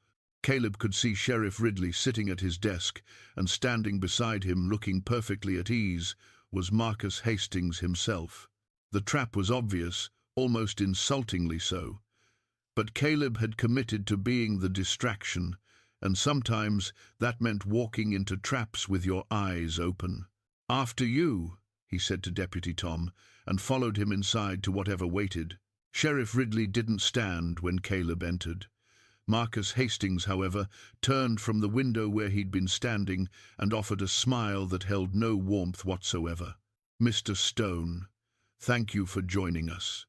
Caleb could see Sheriff Ridley sitting at his desk, and standing beside him, looking perfectly at ease, was Marcus Hastings himself. The trap was obvious, almost insultingly so. But Caleb had committed to being the distraction, and sometimes that meant walking into traps with your eyes open. "After you," he said to Deputy Tom, and followed him inside to whatever waited. Sheriff Ridley didn't stand when Caleb entered. Marcus Hastings, however, turned from the window where he'd been standing and offered a smile that held no warmth whatsoever. "Mr. Stone, thank you for joining us."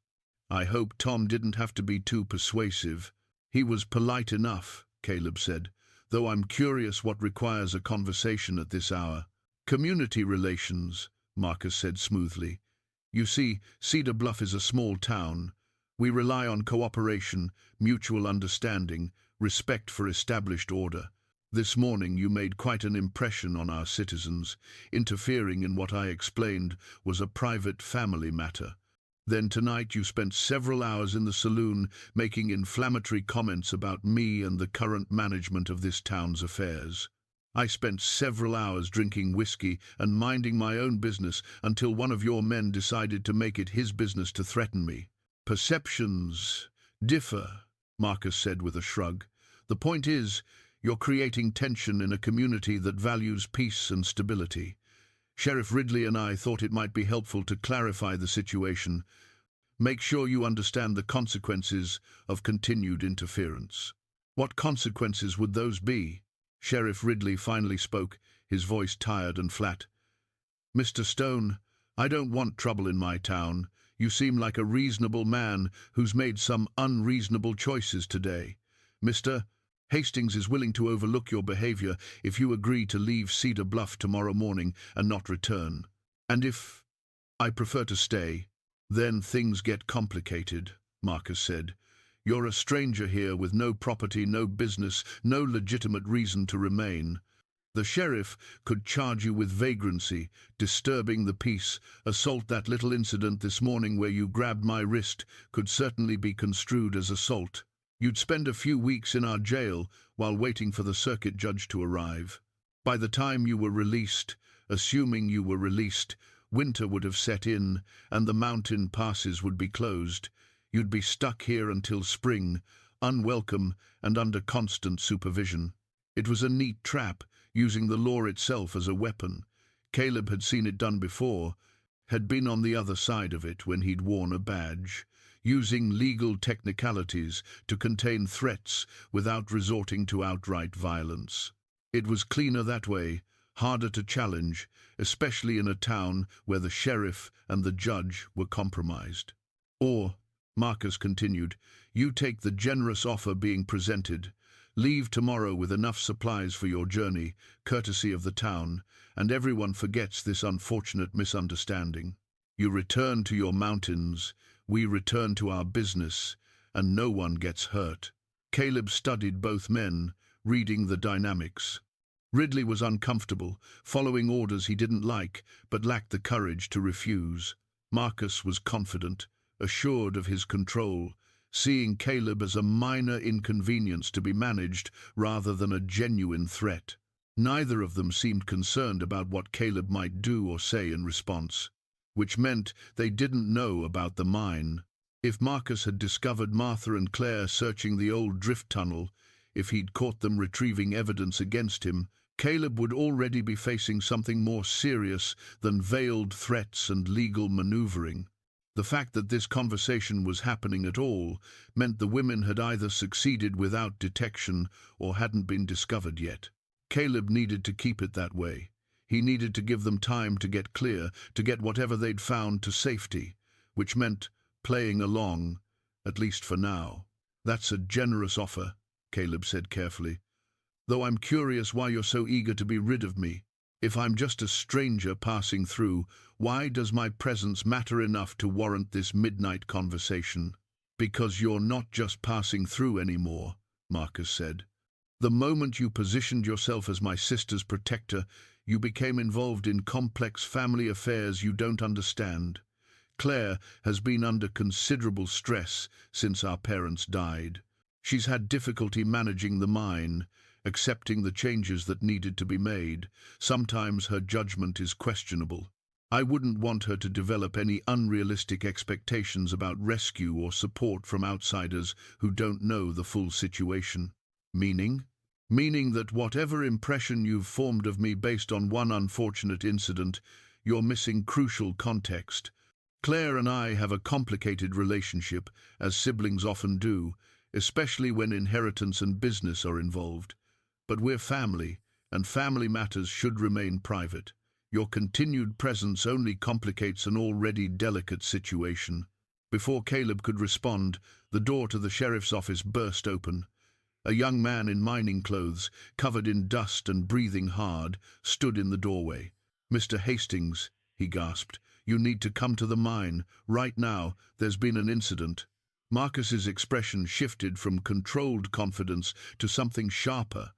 I hope Tom didn't have to be too persuasive. "He was polite enough," Caleb said, "though I'm curious what requires a conversation at this hour." "Community relations," Marcus said smoothly. "You see, Cedar Bluff is a small town. We rely on cooperation, mutual understanding, respect for established order. This morning you made quite an impression on our citizens. Interfering in what I explained was a private family matter. Then tonight you spent several hours in the saloon making inflammatory comments about me and the current management of this town's affairs. I spent several hours drinking whiskey and minding my own business until one of your men decided to make it his business to threaten me." "Perceptions differ," Marcus said with a shrug. "The point is, you're creating tension in a community that values peace and stability. Sheriff Ridley and I thought it might be helpful to clarify the situation. Make sure you understand the consequences of continued interference." "What consequences would those be?" Sheriff Ridley finally spoke, his voice tired and flat. "Mr. Stone, I don't want trouble in my town. You seem like a reasonable man who's made some unreasonable choices today. Mr. Hastings is willing to overlook your behavior if you agree to leave Cedar Bluff tomorrow morning and not return. And if I prefer to stay, then things get complicated," Marcus said. "You're a stranger here with no property, no business, no legitimate reason to remain. The sheriff could charge you with vagrancy, disturbing the peace. Assault. That little incident this morning where you grabbed my wrist could certainly be construed as assault. You'd spend a few weeks in our jail while waiting for the circuit judge to arrive. By the time you were released, assuming you were released, winter would have set in and the mountain passes would be closed. You'd be stuck here until spring, unwelcome and under constant supervision. It was a neat trap, using the law itself as a weapon. Caleb had seen it done before, had been on the other side of it when he'd worn a badge, using legal technicalities to contain threats without resorting to outright violence. It was cleaner that way, harder to challenge, especially in a town where the sheriff and the judge were compromised. Or, Marcus continued, you take the generous offer being presented, Leave tomorrow with enough supplies for your journey, courtesy of the town, and everyone forgets this unfortunate misunderstanding. You return to your mountains, we return to our business, and no one gets hurt." Caleb studied both men, reading the dynamics. Ridley was uncomfortable, following orders he didn't like, but lacked the courage to refuse. Marcus was confident, assured of his control, seeing Caleb as a minor inconvenience to be managed rather than a genuine threat. Neither of them seemed concerned about what Caleb might do or say in response, which meant they didn't know about the mine. If Marcus had discovered Martha and Claire searching the old drift tunnel, if he'd caught them retrieving evidence against him, Caleb would already be facing something more serious than veiled threats and legal maneuvering. The fact that this conversation was happening at all meant the women had either succeeded without detection or hadn't been discovered yet. Caleb needed to keep it that way. He needed to give them time to get clear, to get whatever they'd found to safety, which meant playing along, at least for now. "That's a generous offer," Caleb said carefully, "though I'm curious why you're so eager to be rid of me. If I'm just a stranger passing through, why does my presence matter enough to warrant this midnight conversation?" "Because you're not just passing through anymore," Marcus said. "The moment you positioned yourself as my sister's protector, you became involved in complex family affairs you don't understand. Claire has been under considerable stress since our parents died. She's had difficulty managing the mine, accepting the changes that needed to be made. Sometimes her judgment is questionable. I wouldn't want her to develop any unrealistic expectations about rescue or support from outsiders who don't know the full situation." "Meaning?" "Meaning that whatever impression you've formed of me based on one unfortunate incident, you're missing crucial context. Claire and I have a complicated relationship, as siblings often do, especially when inheritance and business are involved. But we're family, and family matters should remain private. Your continued presence only complicates an already delicate situation." Before Caleb could respond, the door to the sheriff's office burst open. A young man in mining clothes, covered in dust and breathing hard, stood in the doorway. "Mr. Hastings," he gasped, "you need to come to the mine. Right now, there's been an incident." Marcus's expression shifted from controlled confidence to something sharper.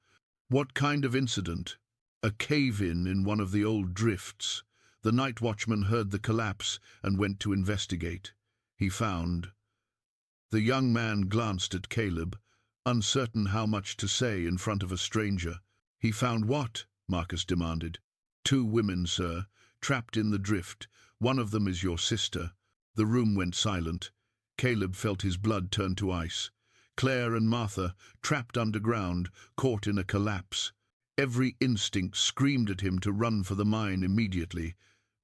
"What kind of incident?" "A cave-in in one of the old drifts. The night watchman heard the collapse and went to investigate. He found—" The young man glanced at Caleb, uncertain how much to say in front of a stranger. "He found what?" Marcus demanded. "Two women, sir, trapped in the drift. One of them is your sister." The room went silent. Caleb felt his blood turn to ice. Claire and Martha, trapped underground, caught in a collapse. Every instinct screamed at him to run for the mine immediately,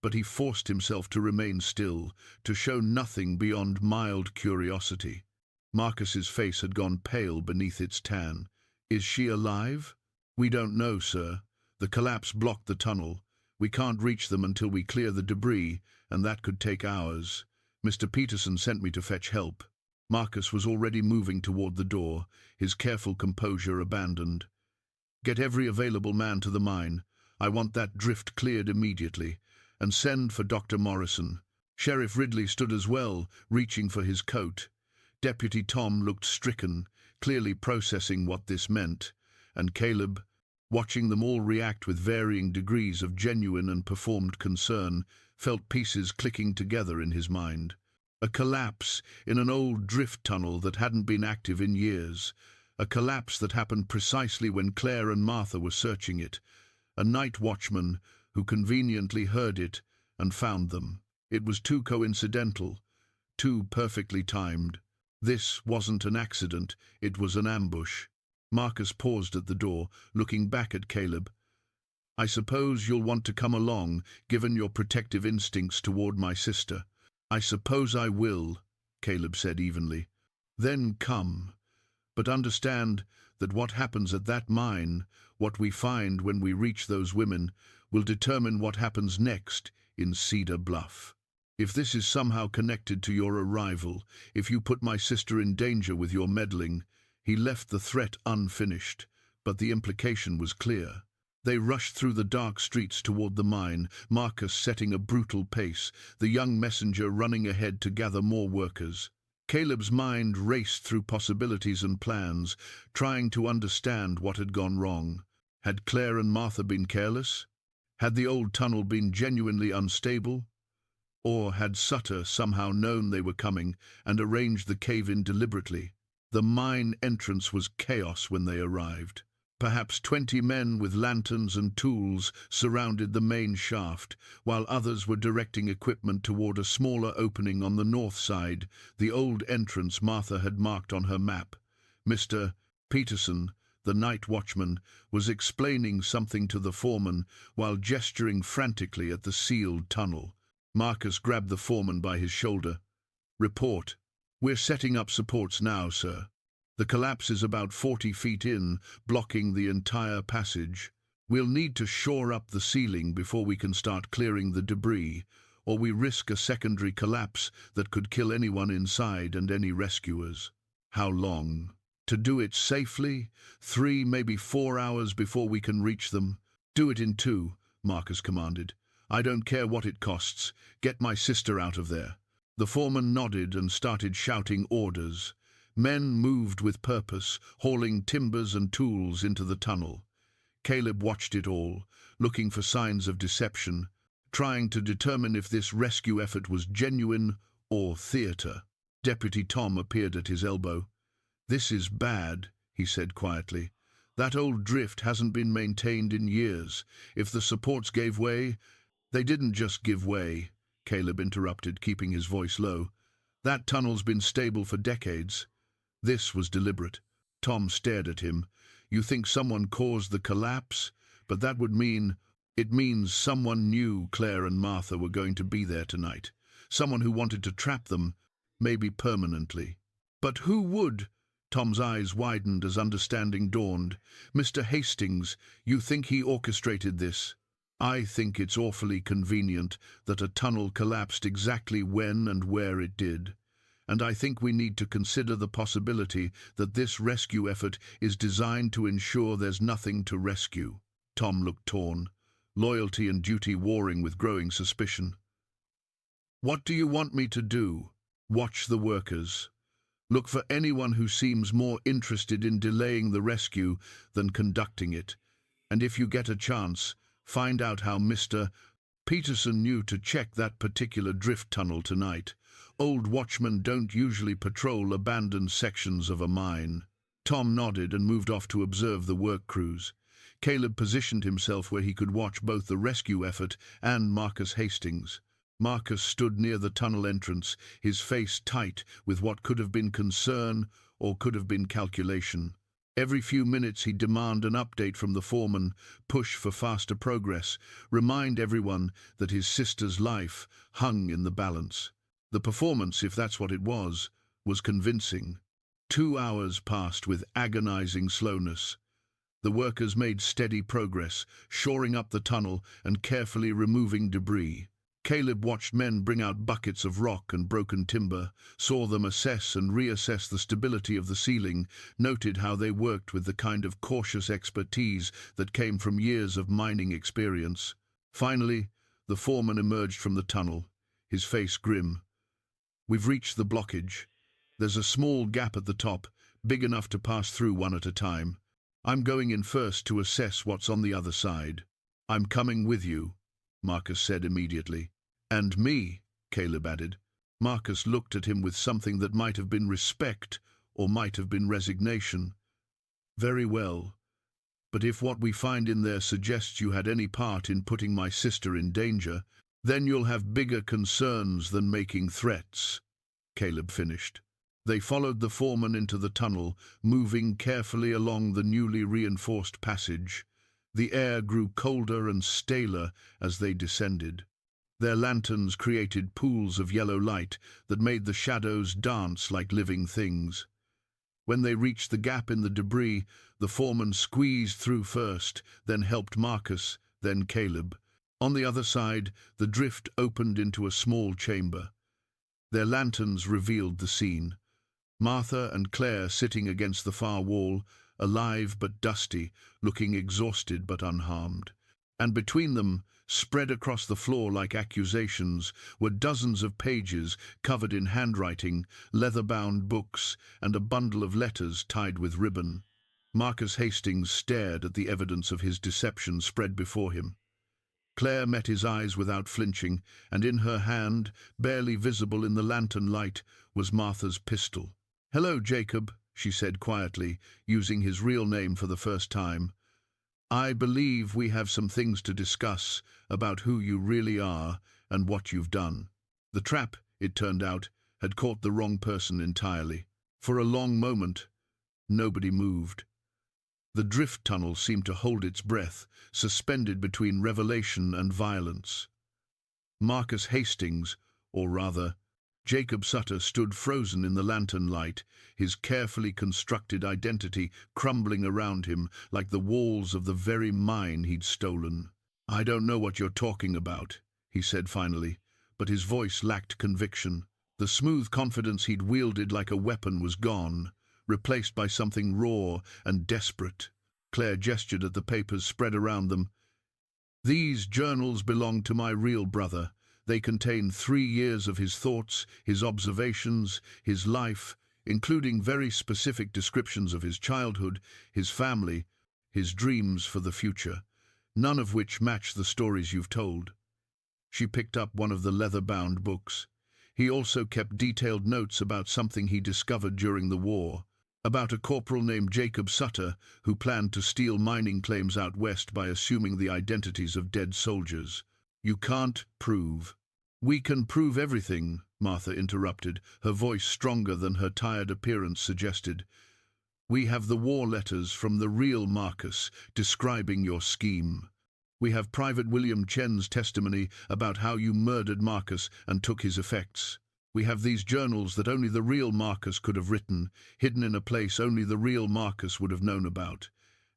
but he forced himself to remain still, to show nothing beyond mild curiosity. Marcus's face had gone pale beneath its tan. "Is she alive?" "We don't know, sir. The collapse blocked the tunnel. We can't reach them until we clear the debris, and that could take hours. Mr. Peterson sent me to fetch help." Marcus was already moving toward the door, his careful composure abandoned. "Get every available man to the mine. I want that drift cleared immediately. And send for Dr. Morrison." Sheriff Ridley stood as well, reaching for his coat. Deputy Tom looked stricken, clearly processing what this meant, and Caleb, watching them all react with varying degrees of genuine and performed concern, felt pieces clicking together in his mind. A collapse in an old drift tunnel that hadn't been active in years. A collapse that happened precisely when Claire and Martha were searching it. A night watchman who conveniently heard it and found them. It was too coincidental, too perfectly timed. This wasn't an accident, it was an ambush. Marcus paused at the door, looking back at Caleb. "I suppose you'll want to come along, given your protective instincts toward my sister." "I suppose I will," Caleb said evenly. "Then come. But understand that what happens at that mine, what we find when we reach those women, will determine what happens next in Cedar Bluff. If this is somehow connected to your arrival, if you put my sister in danger with your meddling, He left the threat unfinished, but the implication was clear. They rushed through the dark streets toward the mine, Marcus setting a brutal pace, the young messenger running ahead to gather more workers. Caleb's mind raced through possibilities and plans, trying to understand what had gone wrong. Had Claire and Martha been careless? Had the old tunnel been genuinely unstable? Or had Sutter somehow known they were coming and arranged the cave-in deliberately? The mine entrance was chaos when they arrived. Perhaps 20 men with lanterns and tools surrounded the main shaft, while others were directing equipment toward a smaller opening on the north side, the old entrance Martha had marked on her map. Mr. Peterson, the night watchman, was explaining something to the foreman while gesturing frantically at the sealed tunnel. Marcus grabbed the foreman by his shoulder. "Report. We're setting up supports now, sir. The collapse is about 40 feet in, blocking the entire passage. We'll need to shore up the ceiling before we can start clearing the debris, or we risk a secondary collapse that could kill anyone inside and any rescuers." "How long?" "To do it safely, 3, maybe 4 hours before we can reach them." "Do it in 2, Marcus commanded. "I don't care what it costs. Get my sister out of there." The foreman nodded and started shouting orders. Men moved with purpose, hauling timbers and tools into the tunnel. Caleb watched it all, looking for signs of deception, trying to determine if this rescue effort was genuine or theater. Deputy Tom appeared at his elbow. "This is bad," he said quietly. "That old drift hasn't been maintained in years. If the supports gave way—" "They didn't just give way," Caleb interrupted, keeping his voice low. "That tunnel's been stable for decades. This was deliberate." Tom stared at him. "You think someone caused the collapse? But that would mean—" "It means someone knew Claire and Martha were going to be there tonight. Someone who wanted to trap them, maybe permanently." "But who would?" Tom's eyes widened as understanding dawned. "Mr. Hastings, you think he orchestrated this?" "I think it's awfully convenient that a tunnel collapsed exactly when and where it did. And I think we need to consider the possibility that this rescue effort is designed to ensure there's nothing to rescue." Tom looked torn, loyalty and duty warring with growing suspicion. "What do you want me to do?" "Watch the workers. Look for anyone who seems more interested in delaying the rescue than conducting it. And if you get a chance, find out how Mr. Peterson knew to check that particular drift tunnel tonight. Old watchmen don't usually patrol abandoned sections of a mine." Tom nodded and moved off to observe the work crews. Caleb positioned himself where he could watch both the rescue effort and Marcus Hastings. Marcus stood near the tunnel entrance, his face tight with what could have been concern or could have been calculation. Every few minutes he'd demand an update from the foreman, push for faster progress, remind everyone that his sister's life hung in the balance. The performance, if that's what it was convincing. 2 hours passed with agonizing slowness. The workers made steady progress, shoring up the tunnel and carefully removing debris. Caleb watched men bring out buckets of rock and broken timber, saw them assess and reassess the stability of the ceiling, noted how they worked with the kind of cautious expertise that came from years of mining experience. Finally, the foreman emerged from the tunnel, his face grim. "We've reached the blockage. There's a small gap at the top, big enough to pass through one at a time. I'm going in first to assess what's on the other side." "I'm coming with you," Marcus said immediately. "And me," Caleb added. Marcus looked at him with something that might have been respect or might have been resignation. "Very well. But if what we find in there suggests you had any part in putting my sister in danger, then you'll have bigger concerns than making threats," Caleb finished. They followed the foreman into the tunnel, moving carefully along the newly reinforced passage. The air grew colder and staler as they descended. Their lanterns created pools of yellow light that made the shadows dance like living things. When they reached the gap in the debris, the foreman squeezed through first, then helped Marcus, then Caleb. On the other side, the drift opened into a small chamber. Their lanterns revealed the scene. Martha and Claire sitting against the far wall, alive but dusty, looking exhausted but unharmed. And between them, spread across the floor like accusations, were dozens of pages covered in handwriting, leather-bound books, and a bundle of letters tied with ribbon. Marcus Hastings stared at the evidence of his deception spread before him. Claire met his eyes without flinching, and in her hand, barely visible in the lantern light, was Martha's pistol. "Hello, Jacob," she said quietly, using his real name for the first time. "I believe we have some things to discuss about who you really are and what you've done." The trap, it turned out, had caught the wrong person entirely. For a long moment, nobody moved. The drift tunnel seemed to hold its breath, suspended between revelation and violence. Marcus Hastings, or rather, Jacob Sutter, stood frozen in the lantern light, his carefully constructed identity crumbling around him like the walls of the very mine he'd stolen. "I don't know what you're talking about," he said finally, but his voice lacked conviction. The smooth confidence he'd wielded like a weapon was gone, replaced by something raw and desperate. Claire gestured at the papers spread around them. "These journals belong to my real brother. They contain 3 years of his thoughts, his observations, his life, including very specific descriptions of his childhood, his family, his dreams for the future, none of which match the stories you've told." She picked up one of the leather-bound books. He also kept detailed notes about something he discovered during the war, about a corporal named Jacob Sutter who planned to steal mining claims out west by assuming the identities of dead soldiers. "You can't prove." "We can prove everything," Martha interrupted, her voice stronger than her tired appearance suggested. "We have the war letters from the real Marcus describing your scheme. We have Private William Chen's testimony about how you murdered Marcus and took his effects. We have these journals that only the real Marcus could have written, hidden in a place only the real Marcus would have known about.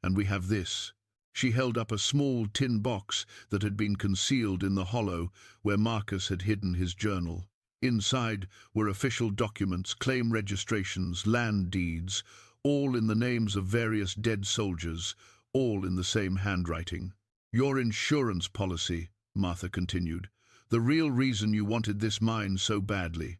And we have this." She held up a small tin box that had been concealed in the hollow where Marcus had hidden his journal. Inside were official documents, claim registrations, land deeds, all in the names of various dead soldiers, all in the same handwriting. "Your insurance policy," Martha continued. "The real reason you wanted this mine so badly.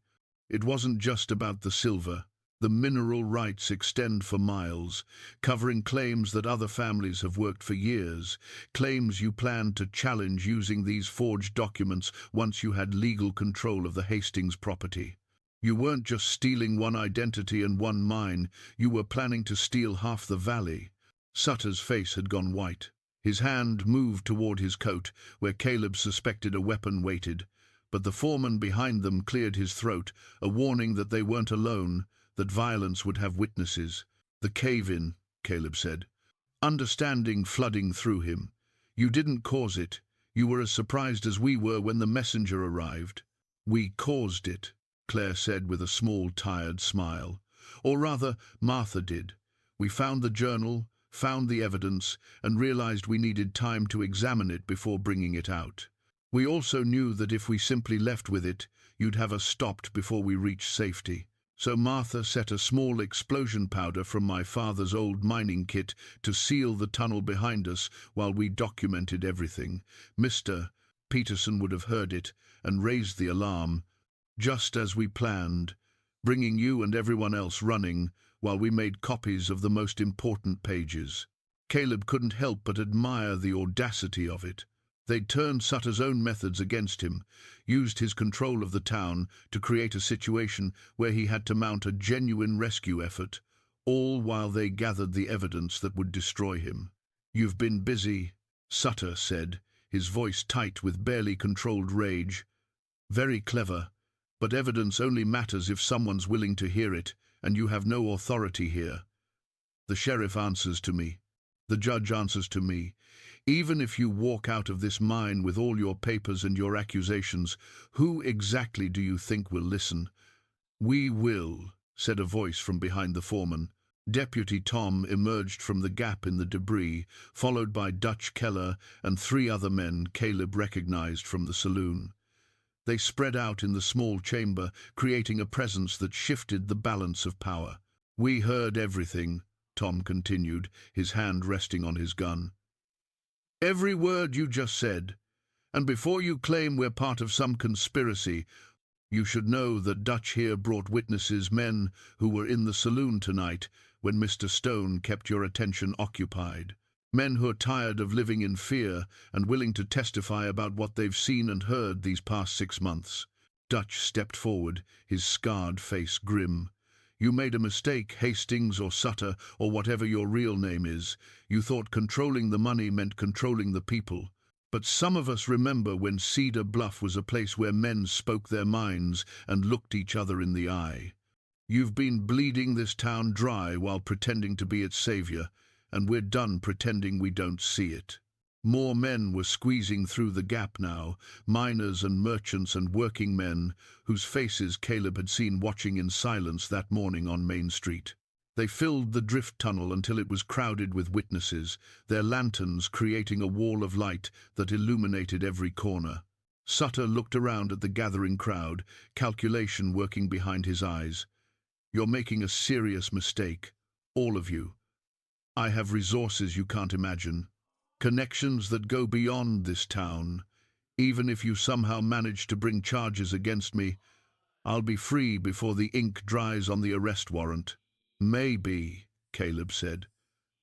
It wasn't just about the silver. The mineral rights extend for miles, covering claims that other families have worked for years, claims you planned to challenge using these forged documents once you had legal control of the Hastings property. You weren't just stealing one identity and one mine, you were planning to steal half the valley." Sutter's face had gone white. His hand moved toward his coat, where Caleb suspected a weapon waited, but the foreman behind them cleared his throat, a warning that they weren't alone, that violence would have witnesses. "The cave-in," Caleb said, understanding flooding through him. "You didn't cause it. You were as surprised as we were when the messenger arrived." "We caused it," Claire said with a small, tired smile. "Or rather, Martha did. We found the journal, found the evidence, and realized we needed time to examine it before bringing it out. We also knew that if we simply left with it, you'd have us stopped before we reached safety. So Martha set a small explosion powder from my father's old mining kit to seal the tunnel behind us while we documented everything. Mr. Peterson would have heard it and raised the alarm, just as we planned, bringing you and everyone else running while we made copies of the most important pages." Caleb couldn't help but admire the audacity of it. They'd turned Sutter's own methods against him, used his control of the town to create a situation where he had to mount a genuine rescue effort, all while they gathered the evidence that would destroy him. "You've been busy," Sutter said, his voice tight with barely controlled rage. "Very clever, but evidence only matters if someone's willing to hear it, and you have no authority here. The sheriff answers to me. The judge answers to me. Even if you walk out of this mine with all your papers and your accusations, who exactly do you think will listen?" "We will," said a voice from behind the foreman. Deputy Tom emerged from the gap in the debris, followed by Dutch Keller and 3 other men Caleb recognized from the saloon. They spread out in the small chamber, creating a presence that shifted the balance of power. "We heard everything," Tom continued, his hand resting on his gun. "Every word you just said. And before you claim we're part of some conspiracy, you should know that Dutch here brought witnesses, men who were in the saloon tonight when Mr. Stone kept your attention occupied. Men who are tired of living in fear and willing to testify about what they've seen and heard these past 6 months." Dutch stepped forward, his scarred face grim. "You made a mistake, Hastings or Sutter, or whatever your real name is. You thought controlling the money meant controlling the people. But some of us remember when Cedar Bluff was a place where men spoke their minds and looked each other in the eye. You've been bleeding this town dry while pretending to be its savior, and we're done pretending we don't see it." More men were squeezing through the gap now, miners and merchants and working men, whose faces Caleb had seen watching in silence that morning on Main Street. They filled the drift tunnel until it was crowded with witnesses, their lanterns creating a wall of light that illuminated every corner. Sutter looked around at the gathering crowd, calculation working behind his eyes. "You're making a serious mistake, all of you. I have resources you can't imagine. Connections that go beyond this town. Even if you somehow manage to bring charges against me, I'll be free before the ink dries on the arrest warrant." "Maybe," Caleb said,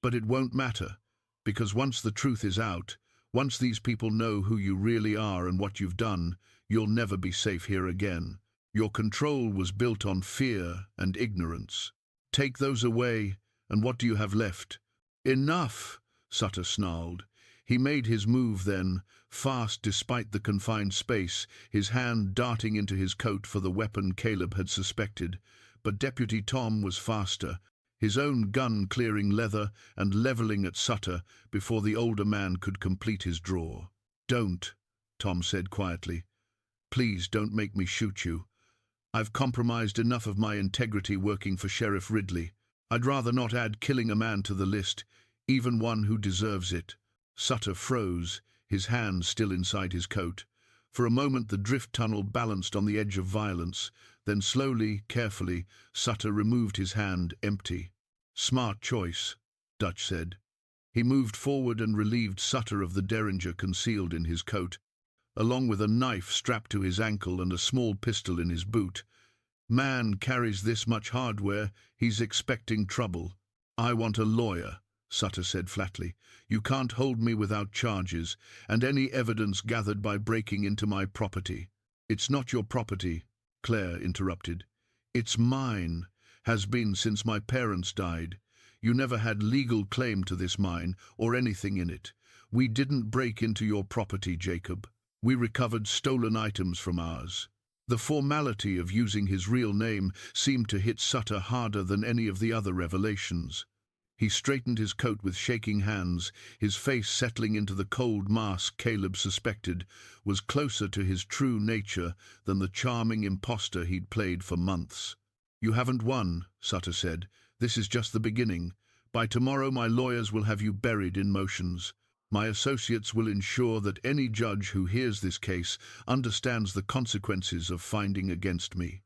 "but it won't matter, because once the truth is out, once these people know who you really are and what you've done, you'll never be safe here again. Your control was built on fear and ignorance. Take those away, and what do you have left?" "Enough," Sutter snarled. He made his move then, fast despite the confined space, his hand darting into his coat for the weapon Caleb had suspected. But Deputy Tom was faster, his own gun clearing leather and leveling at Sutter before the older man could complete his draw. "Don't," Tom said quietly. "Please don't make me shoot you. I've compromised enough of my integrity working for Sheriff Ridley. I'd rather not add killing a man to the list, even one who deserves it." Sutter froze, his hand still inside his coat. For a moment the drift tunnel balanced on the edge of violence, then slowly, carefully, Sutter removed his hand empty. "Smart choice," Dutch said. He moved forward and relieved Sutter of the derringer concealed in his coat, along with a knife strapped to his ankle and a small pistol in his boot. "Man carries this much hardware, he's expecting trouble." "I want a lawyer," Sutter said flatly. "You can't hold me without charges, and any evidence gathered by breaking into my property." "It's not your property," Claire interrupted. "It's mine, has been since my parents died. You never had legal claim to this mine or anything in it. We didn't break into your property, Jacob. We recovered stolen items from ours." The formality of using his real name seemed to hit Sutter harder than any of the other revelations. He straightened his coat with shaking hands, his face settling into the cold mask Caleb suspected was closer to his true nature than the charming impostor he'd played for months. "You haven't won," Sutter said. "This is just the beginning. By tomorrow my lawyers will have you buried in motions. My associates will ensure that any judge who hears this case understands the consequences of finding against me.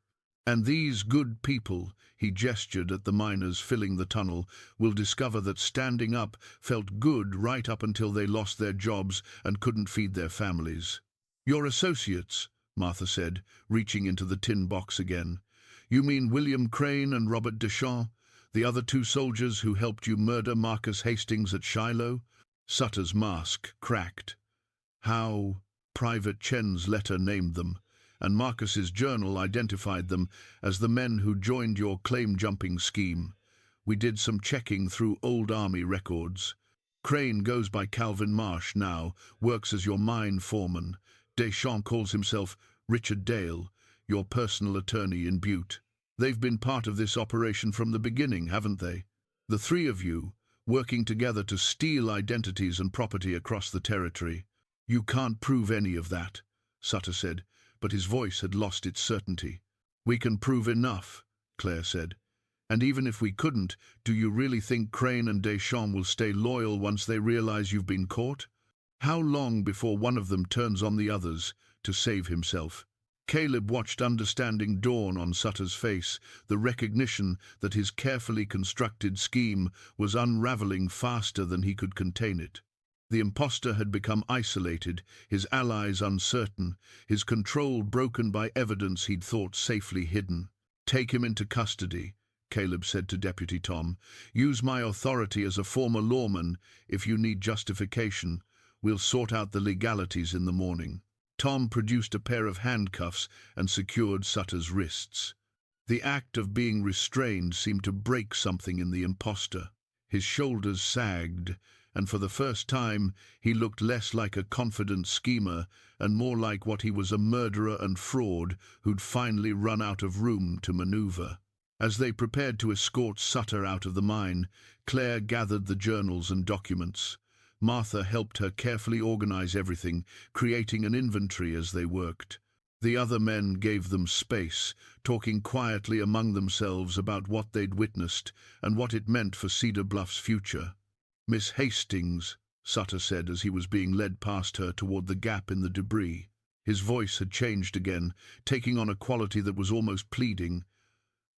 And these good people," he gestured at the miners filling the tunnel, "will discover that standing up felt good right up until they lost their jobs and couldn't feed their families." "Your associates," Martha said, reaching into the tin box again. "You mean William Crane and Robert Deschamps, the other 2 soldiers who helped you murder Marcus Hastings at Shiloh?" Sutter's mask cracked. "How?" Private Chen's letter named them, and Marcus's journal identified them as the men who joined your claim-jumping scheme. We did some checking through old Army records. Crane goes by Calvin Marsh now, works as your mine foreman. Deschamps calls himself Richard Dale, your personal attorney in Butte. They've been part of this operation from the beginning, haven't they? The 3 of you, working together to steal identities and property across the territory. "You can't prove any of that," Sutter said, but his voice had lost its certainty. "We can prove enough," Claire said. "And even if we couldn't, do you really think Crane and Deschamps will stay loyal once they realize you've been caught? How long before one of them turns on the others to save himself?" Caleb watched understanding dawn on Sutter's face, the recognition that his carefully constructed scheme was unraveling faster than he could contain it. The impostor had become isolated, his allies uncertain, his control broken by evidence he'd thought safely hidden. "Take him into custody," Caleb said to Deputy Tom. "Use my authority as a former lawman. If you need justification, we'll sort out the legalities in the morning." Tom produced a pair of handcuffs and secured Sutter's wrists. The act of being restrained seemed to break something in the impostor. His shoulders sagged, and for the first time he looked less like a confident schemer and more like what he was, a murderer and fraud who'd finally run out of room to maneuver. As they prepared to escort Sutter out of the mine, Claire gathered the journals and documents. Martha helped her carefully organize everything, creating an inventory as they worked. The other men gave them space, talking quietly among themselves about what they'd witnessed and what it meant for Cedar Bluff's future. "Miss Hastings," Sutter said as he was being led past her toward the gap in the debris. His voice had changed again, taking on a quality that was almost pleading.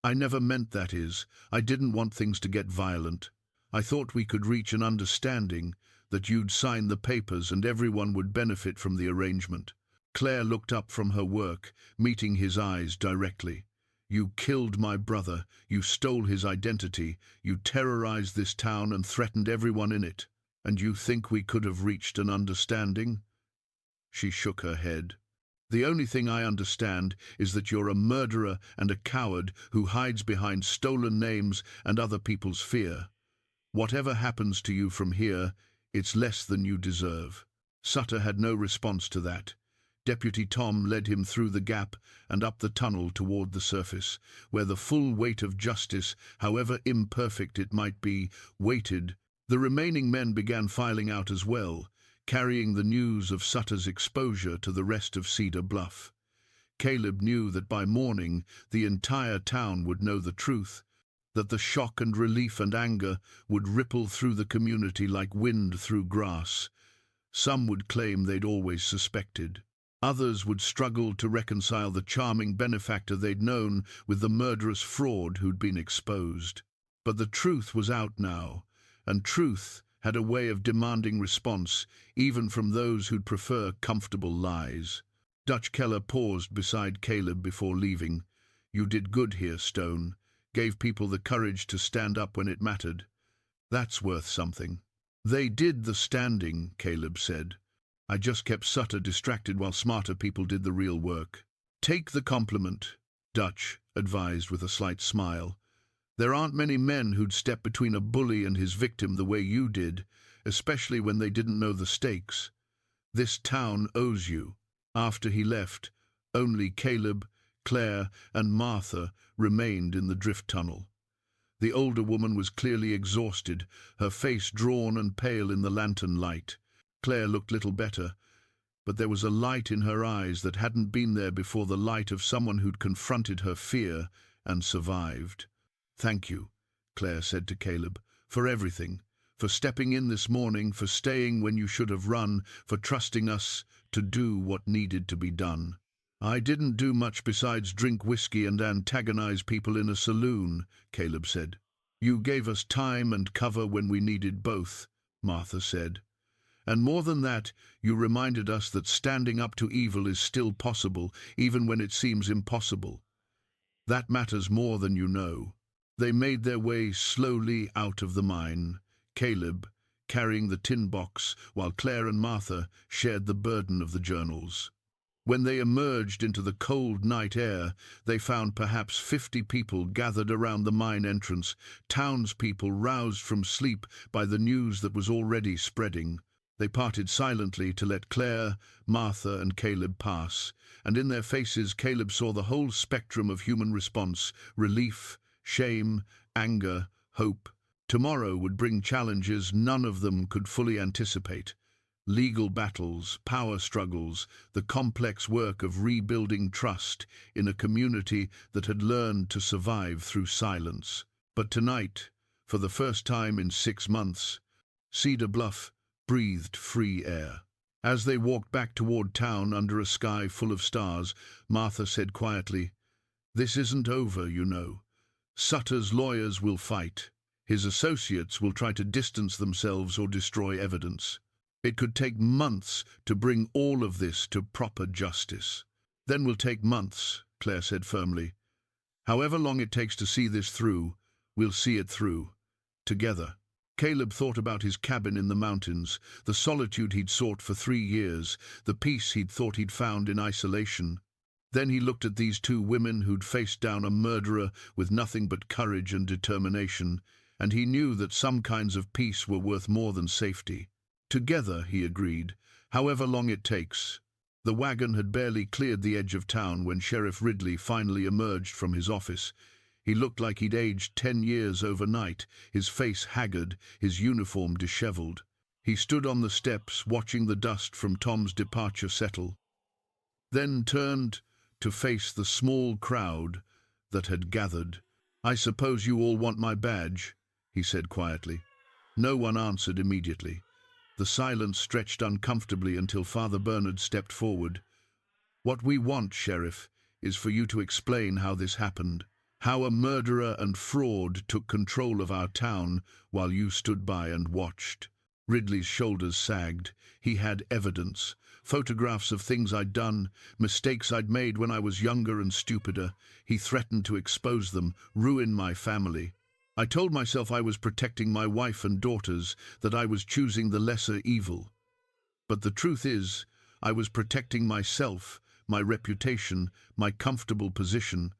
"I never meant that is. I didn't want things to get violent. I thought we could reach an understanding, that you'd sign the papers and everyone would benefit from the arrangement." Claire looked up from her work, meeting his eyes directly. "You killed my brother, you stole his identity, you terrorized this town and threatened everyone in it. And you think we could have reached an understanding?" She shook her head. "The only thing I understand is that you're a murderer and a coward who hides behind stolen names and other people's fear. Whatever happens to you from here, it's less than you deserve." Sutter had no response to that. Deputy Tom led him through the gap and up the tunnel toward the surface, where the full weight of justice, however imperfect it might be, waited. The remaining men began filing out as well, carrying the news of Sutter's exposure to the rest of Cedar Bluff. Caleb knew that by morning the entire town would know the truth, that the shock and relief and anger would ripple through the community like wind through grass. Some would claim they'd always suspected. Others would struggle to reconcile the charming benefactor they'd known with the murderous fraud who'd been exposed. But the truth was out now, and truth had a way of demanding response, even from those who'd prefer comfortable lies. Dutch Keller paused beside Caleb before leaving. "You did good here, Stone. Gave people the courage to stand up when it mattered. That's worth something." "They did the standing," Caleb said. "I just kept Sutter distracted while smarter people did the real work." "Take the compliment," Dutch advised with a slight smile. "There aren't many men who'd step between a bully and his victim the way you did, especially when they didn't know the stakes. This town owes you." After he left, only Caleb, Claire, and Martha remained in the drift tunnel. The older woman was clearly exhausted, her face drawn and pale in the lantern light. Claire looked little better, but there was a light in her eyes that hadn't been there before, the light of someone who'd confronted her fear and survived. "Thank you," Claire said to Caleb, "for everything, for stepping in this morning, for staying when you should have run, for trusting us to do what needed to be done." "I didn't do much besides drink whiskey and antagonize people in a saloon," Caleb said. "You gave us time and cover when we needed both," Martha said. "And more than that, you reminded us that standing up to evil is still possible, even when it seems impossible. That matters more than you know." They made their way slowly out of the mine, Caleb carrying the tin box, while Claire and Martha shared the burden of the journals. When they emerged into the cold night air, they found perhaps 50 people gathered around the mine entrance, townspeople roused from sleep by the news that was already spreading. They parted silently to let Claire, Martha, and Caleb pass, and in their faces Caleb saw the whole spectrum of human response: relief, shame, anger, hope. Tomorrow would bring challenges none of them could fully anticipate. Legal battles, power struggles, the complex work of rebuilding trust in a community that had learned to survive through silence. But tonight, for the first time in 6 months, Cedar Bluff breathed free air. As they walked back toward town under a sky full of stars, Martha said quietly, "This isn't over, you know. Sutter's lawyers will fight. His associates will try to distance themselves or destroy evidence. It could take months to bring all of this to proper justice." "Then will take months," Claire said firmly. "However long it takes to see this through, we'll see it through. Together." Caleb thought about his cabin in the mountains, the solitude he'd sought for 3 years, the peace he'd thought he'd found in isolation. Then he looked at these 2 women who'd faced down a murderer with nothing but courage and determination, and he knew that some kinds of peace were worth more than safety. Together, he agreed, however long it takes. The wagon had barely cleared the edge of town when Sheriff Ridley finally emerged from his office. He looked like he'd aged 10 years overnight, his face haggard, his uniform disheveled. He stood on the steps, watching the dust from Tom's departure settle, then turned to face the small crowd that had gathered. "I suppose you all want my badge," he said quietly. No one answered immediately. The silence stretched uncomfortably until Father Bernard stepped forward. "What we want, Sheriff, is for you to explain how this happened. How a murderer and fraud took control of our town while you stood by and watched." Ridley's shoulders sagged. He had evidence. Photographs of things I'd done, mistakes I'd made when I was younger and stupider. He threatened to expose them, ruin my family. I told myself I was protecting my wife and daughters, that I was choosing the lesser evil. But the truth is, I was protecting myself, my reputation, my comfortable position,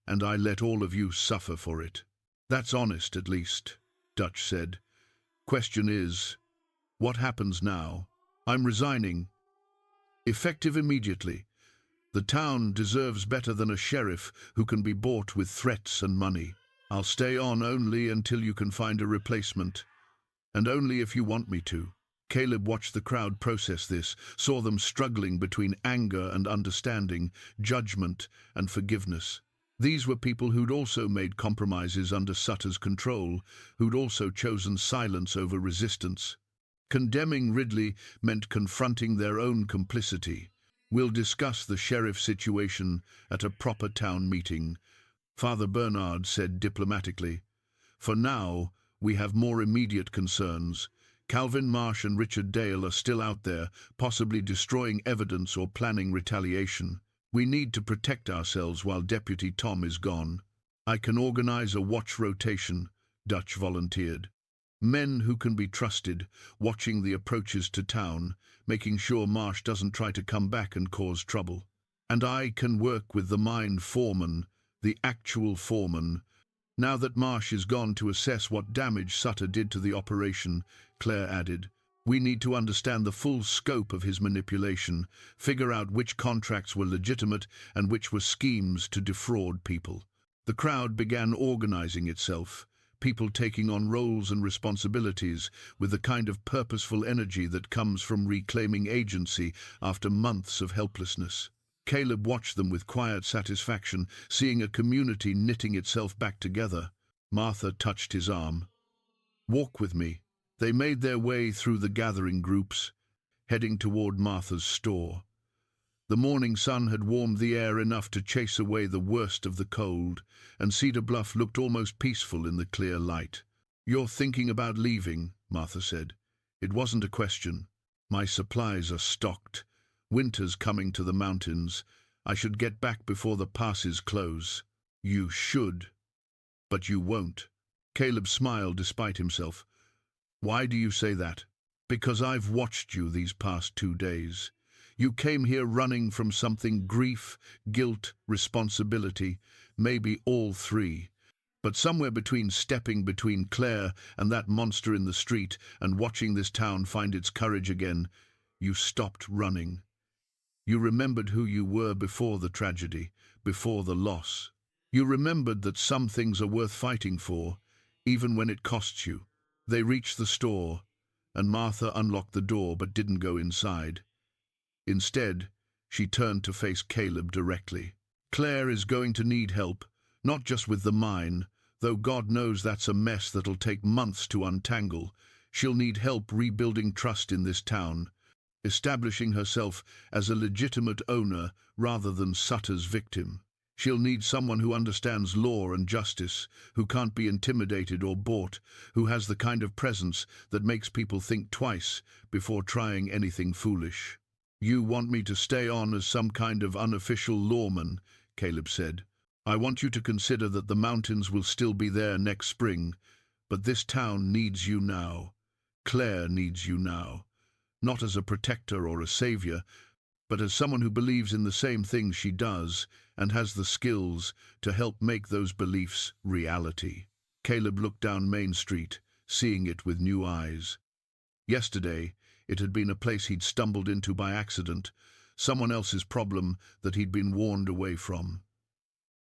and I let all of you suffer for it. "That's honest, at least," Dutch said. "Question is, what happens now?" "I'm resigning. Effective immediately. The town deserves better than a sheriff who can be bought with threats and money. I'll stay on only until you can find a replacement, and only if you want me to." Caleb watched the crowd process this, saw them struggling between anger and understanding, judgment and forgiveness. These were people who'd also made compromises under Sutter's control, who'd also chosen silence over resistance. Condemning Ridley meant confronting their own complicity. "We'll discuss the sheriff situation at a proper town meeting," Father Bernard said diplomatically. "For now, we have more immediate concerns. Calvin Marsh and Richard Dale are still out there, possibly destroying evidence or planning retaliation. We need to protect ourselves while Deputy Tom is gone." "I can organize a watch rotation," Dutch volunteered. "Men who can be trusted, watching the approaches to town, making sure Marsh doesn't try to come back and cause trouble. And I can work with the mine foreman, the actual foreman, now that Marsh is gone, to assess what damage Sutter did to the operation," Claire added. "We need to understand the full scope of his manipulation, figure out which contracts were legitimate and which were schemes to defraud people." The crowd began organizing itself, people taking on roles and responsibilities with the kind of purposeful energy that comes from reclaiming agency after months of helplessness. Caleb watched them with quiet satisfaction, seeing a community knitting itself back together. Martha touched his arm. "Walk with me." They made their way through the gathering groups, heading toward Martha's store. The morning sun had warmed the air enough to chase away the worst of the cold, and Cedar Bluff looked almost peaceful in the clear light. "You're thinking about leaving," Martha said. "It wasn't a question. My supplies are stocked. Winter's coming to the mountains. I should get back before the passes close." "You should, but you won't." Caleb smiled despite himself. "Why do you say that?" "Because I've watched you these past 2 days. You came here running from something: grief, guilt, responsibility, maybe all 3. But somewhere between stepping between Claire and that monster in the street and watching this town find its courage again, you stopped running. You remembered who you were before the tragedy, before the loss. You remembered that some things are worth fighting for, even when it costs you." They reached the store, and Martha unlocked the door but didn't go inside. Instead, she turned to face Caleb directly. "Claire is going to need help, not just with the mine, though God knows that's a mess that'll take months to untangle. She'll need help rebuilding trust in this town. establishing herself as a legitimate owner rather than Sutter's victim. She'll need someone who understands law and justice, who can't be intimidated or bought, who has the kind of presence that makes people think twice before trying anything foolish. "You want me to stay on as some kind of unofficial lawman," Caleb said. "I want you to consider that the mountains will still be there next spring, but this town needs you now. Claire needs you now. Not as a protector or a savior, but as someone who believes in the same things she does and has the skills to help make those beliefs reality." Caleb looked down Main Street, seeing it with new eyes. Yesterday, it had been a place he'd stumbled into by accident, someone else's problem that he'd been warned away from.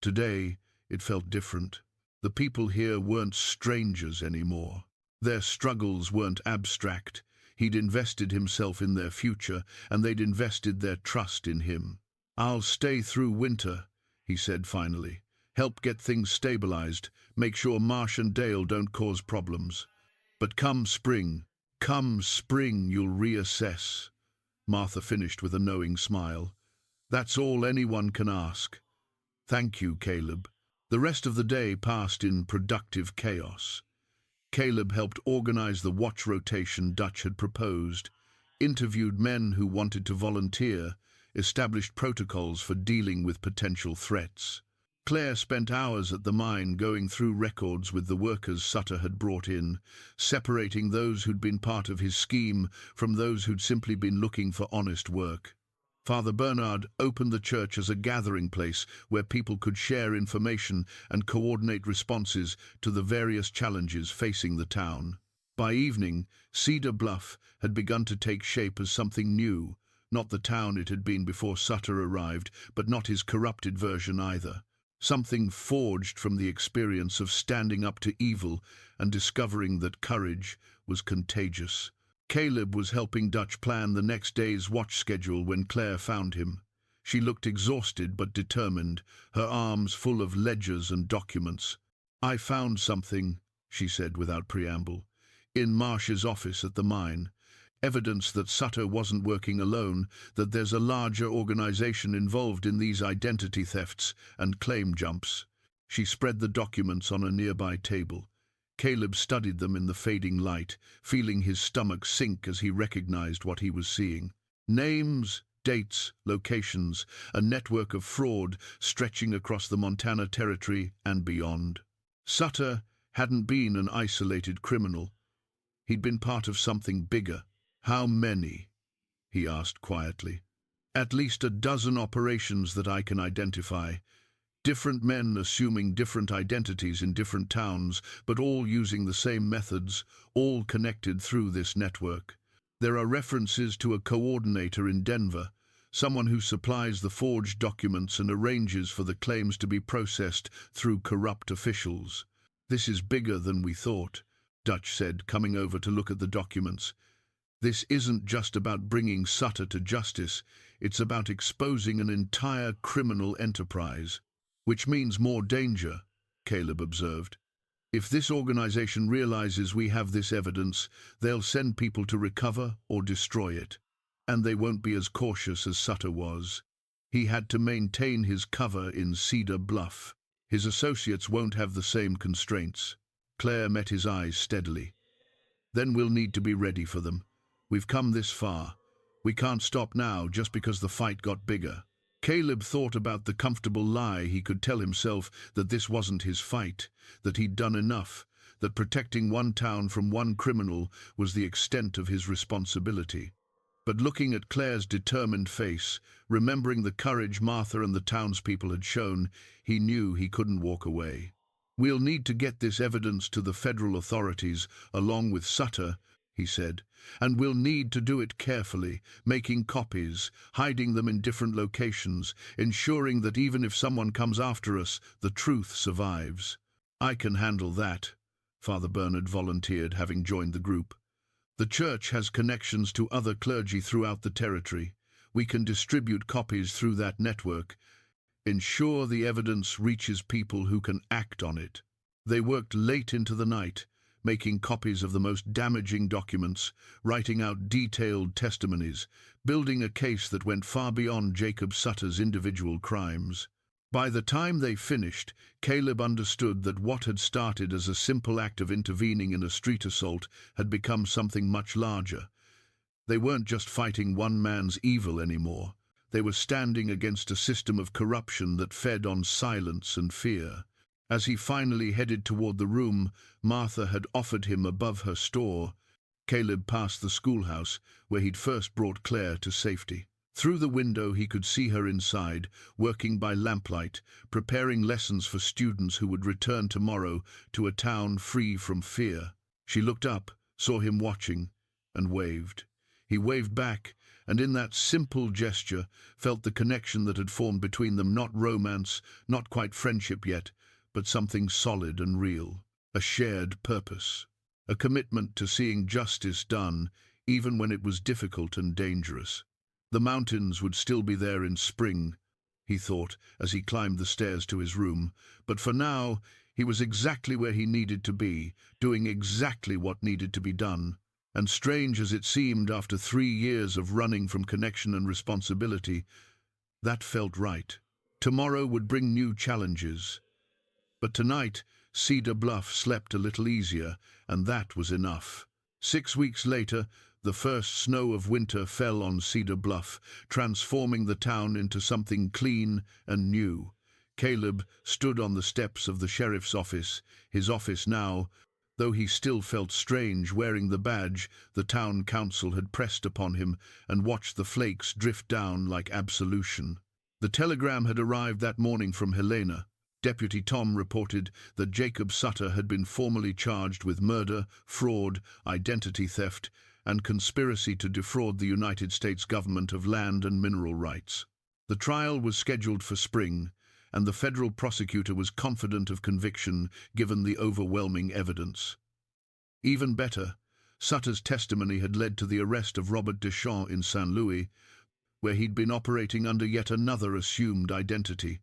Today, it felt different. The people here weren't strangers anymore. Their struggles weren't abstract. He'd invested himself in their future, and they'd invested their trust in him. "I'll stay through winter," he said finally. "Help get things stabilized, make sure Marsh and Dale don't cause problems. But come spring, you'll reassess." Martha finished with a knowing smile. "That's all anyone can ask." "Thank you, Caleb." The rest of the day passed in productive chaos. Caleb helped organize the watch rotation Dutch had proposed, interviewed men who wanted to volunteer, established protocols for dealing with potential threats. Claire spent hours at the mine going through records with the workers Sutter had brought in, separating those who'd been part of his scheme from those who'd simply been looking for honest work. Father Bernard opened the church as a gathering place where people could share information and coordinate responses to the various challenges facing the town. By evening, Cedar Bluff had begun to take shape as something new, not the town it had been before Sutter arrived, but not his corrupted version either. Something forged from the experience of standing up to evil and discovering that courage was contagious. Caleb was helping Dutch plan the next day's watch schedule when Claire found him. She looked exhausted but determined, her arms full of ledgers and documents. "I found something," she said without preamble, "in Marsh's office at the mine. Evidence that Sutter wasn't working alone, that there's a larger organization involved in these identity thefts and claim jumps." She spread the documents on a nearby table. Caleb studied them in the fading light, feeling his stomach sink as he recognized what he was seeing. Names, dates, locations, a network of fraud stretching across the Montana Territory and beyond. Sutter hadn't been an isolated criminal. He'd been part of something bigger. "How many?" he asked quietly. "At least a dozen operations that I can identify. Different men assuming different identities in different towns, but all using the same methods, all connected through this network. There are references to a coordinator in Denver, someone who supplies the forged documents and arranges for the claims to be processed through corrupt officials. This is bigger than we thought," Dutch said, coming over to look at the documents. "This isn't just about bringing Sutter to justice, it's about exposing an entire criminal enterprise." "Which means more danger," Caleb observed. "If this organization realizes we have this evidence, they'll send people to recover or destroy it. And they won't be as cautious as Sutter was. He had to maintain his cover in Cedar Bluff. His associates won't have the same constraints." Claire met his eyes steadily. "Then we'll need to be ready for them. We've come this far. We can't stop now just because the fight got bigger." Caleb thought about the comfortable lie he could tell himself that this wasn't his fight, that he'd done enough, that protecting one town from one criminal was the extent of his responsibility. But looking at Claire's determined face, remembering the courage Martha and the townspeople had shown, he knew he couldn't walk away. "We'll need to get this evidence to the federal authorities, along with Sutter," he said, "and we'll need to do it carefully, making copies, hiding them in different locations, ensuring that even if someone comes after us, the truth survives." "I can handle that," Father Bernard volunteered, having joined the group. "The church has connections to other clergy throughout the territory. We can distribute copies through that network. Ensure the evidence reaches people who can act on it." They worked late into the night, making copies of the most damaging documents, writing out detailed testimonies, building a case that went far beyond Jacob Sutter's individual crimes. By the time they finished, Caleb understood that what had started as a simple act of intervening in a street assault had become something much larger. They weren't just fighting one man's evil anymore. They were standing against a system of corruption that fed on silence and fear. As he finally headed toward the room Martha had offered him above her store, Caleb passed the schoolhouse where he'd first brought Claire to safety. Through the window he could see her inside, working by lamplight, preparing lessons for students who would return tomorrow to a town free from fear. She looked up, saw him watching, and waved. He waved back, and in that simple gesture felt the connection that had formed between them, not romance, not quite friendship yet, but something solid and real, a shared purpose, a commitment to seeing justice done, even when it was difficult and dangerous. The mountains would still be there in spring, he thought, as he climbed the stairs to his room, but for now he was exactly where he needed to be, doing exactly what needed to be done. And strange as it seemed after 3 years of running from connection and responsibility, that felt right. Tomorrow would bring new challenges. But tonight, Cedar Bluff slept a little easier, and that was enough. 6 weeks later, the first snow of winter fell on Cedar Bluff, transforming the town into something clean and new. Caleb stood on the steps of the sheriff's office, his office now, though he still felt strange wearing the badge the town council had pressed upon him, and watched the flakes drift down like absolution. The telegram had arrived that morning from Helena. Deputy Tom reported that Jacob Sutter had been formally charged with murder, fraud, identity theft, and conspiracy to defraud the United States government of land and mineral rights. The trial was scheduled for spring, and the federal prosecutor was confident of conviction given the overwhelming evidence. Even better, Sutter's testimony had led to the arrest of Robert Deschamps in St. Louis, where he'd been operating under yet another assumed identity.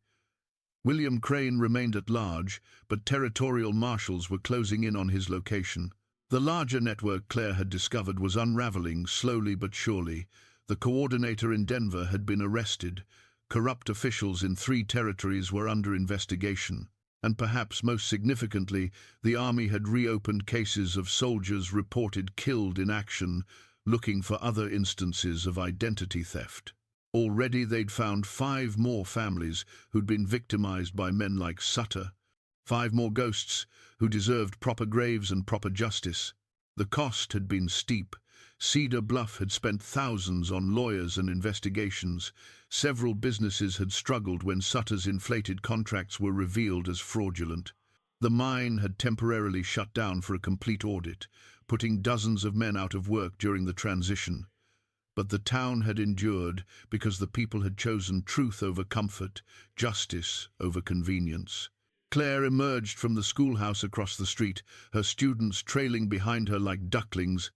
William Crane remained at large, but territorial marshals were closing in on his location. The larger network Claire had discovered was unraveling slowly but surely. The coordinator in Denver had been arrested. Corrupt officials in 3 territories were under investigation. And perhaps most significantly, the Army had reopened cases of soldiers reported killed in action, looking for other instances of identity theft. Already they'd found 5 more families who'd been victimized by men like Sutter. 5 more ghosts who deserved proper graves and proper justice. The cost had been steep. Cedar Bluff had spent thousands on lawyers and investigations. Several businesses had struggled when Sutter's inflated contracts were revealed as fraudulent. The mine had temporarily shut down for a complete audit, putting dozens of men out of work during the transition. But the town had endured because the people had chosen truth over comfort, justice over convenience. Claire emerged from the schoolhouse across the street, her students trailing behind her like ducklings,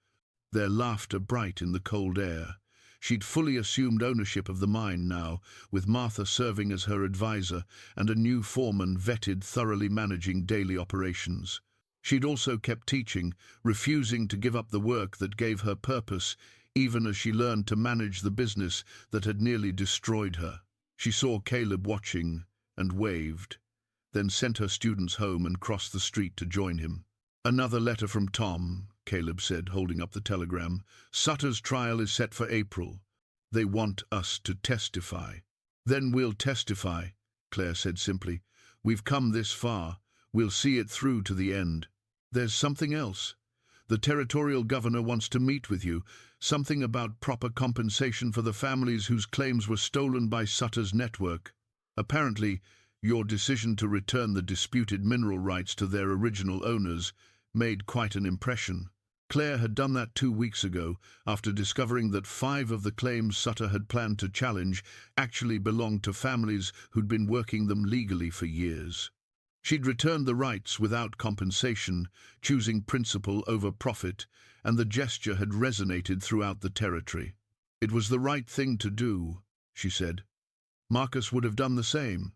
their laughter bright in the cold air. She'd fully assumed ownership of the mine now, with Martha serving as her advisor and a new foreman vetted thoroughly managing daily operations. She'd also kept teaching, refusing to give up the work that gave her purpose, even as she learned to manage the business that had nearly destroyed her. She saw Caleb watching and waved, then sent her students home and crossed the street to join him. "Another letter from Tom," Caleb said, holding up the telegram. "Sutter's trial is set for April. They want us to testify." "Then we'll testify," Claire said simply. "We've come this far. We'll see it through to the end." "There's something else. The territorial governor wants to meet with you. Something about proper compensation for the families whose claims were stolen by Sutter's network. Apparently, your decision to return the disputed mineral rights to their original owners made quite an impression." Claire had done that 2 weeks ago, after discovering that 5 of the claims Sutter had planned to challenge actually belonged to families who'd been working them legally for years. She'd returned the rights without compensation, choosing principle over profit, and the gesture had resonated throughout the territory. "It was the right thing to do," she said. "Marcus would have done the same.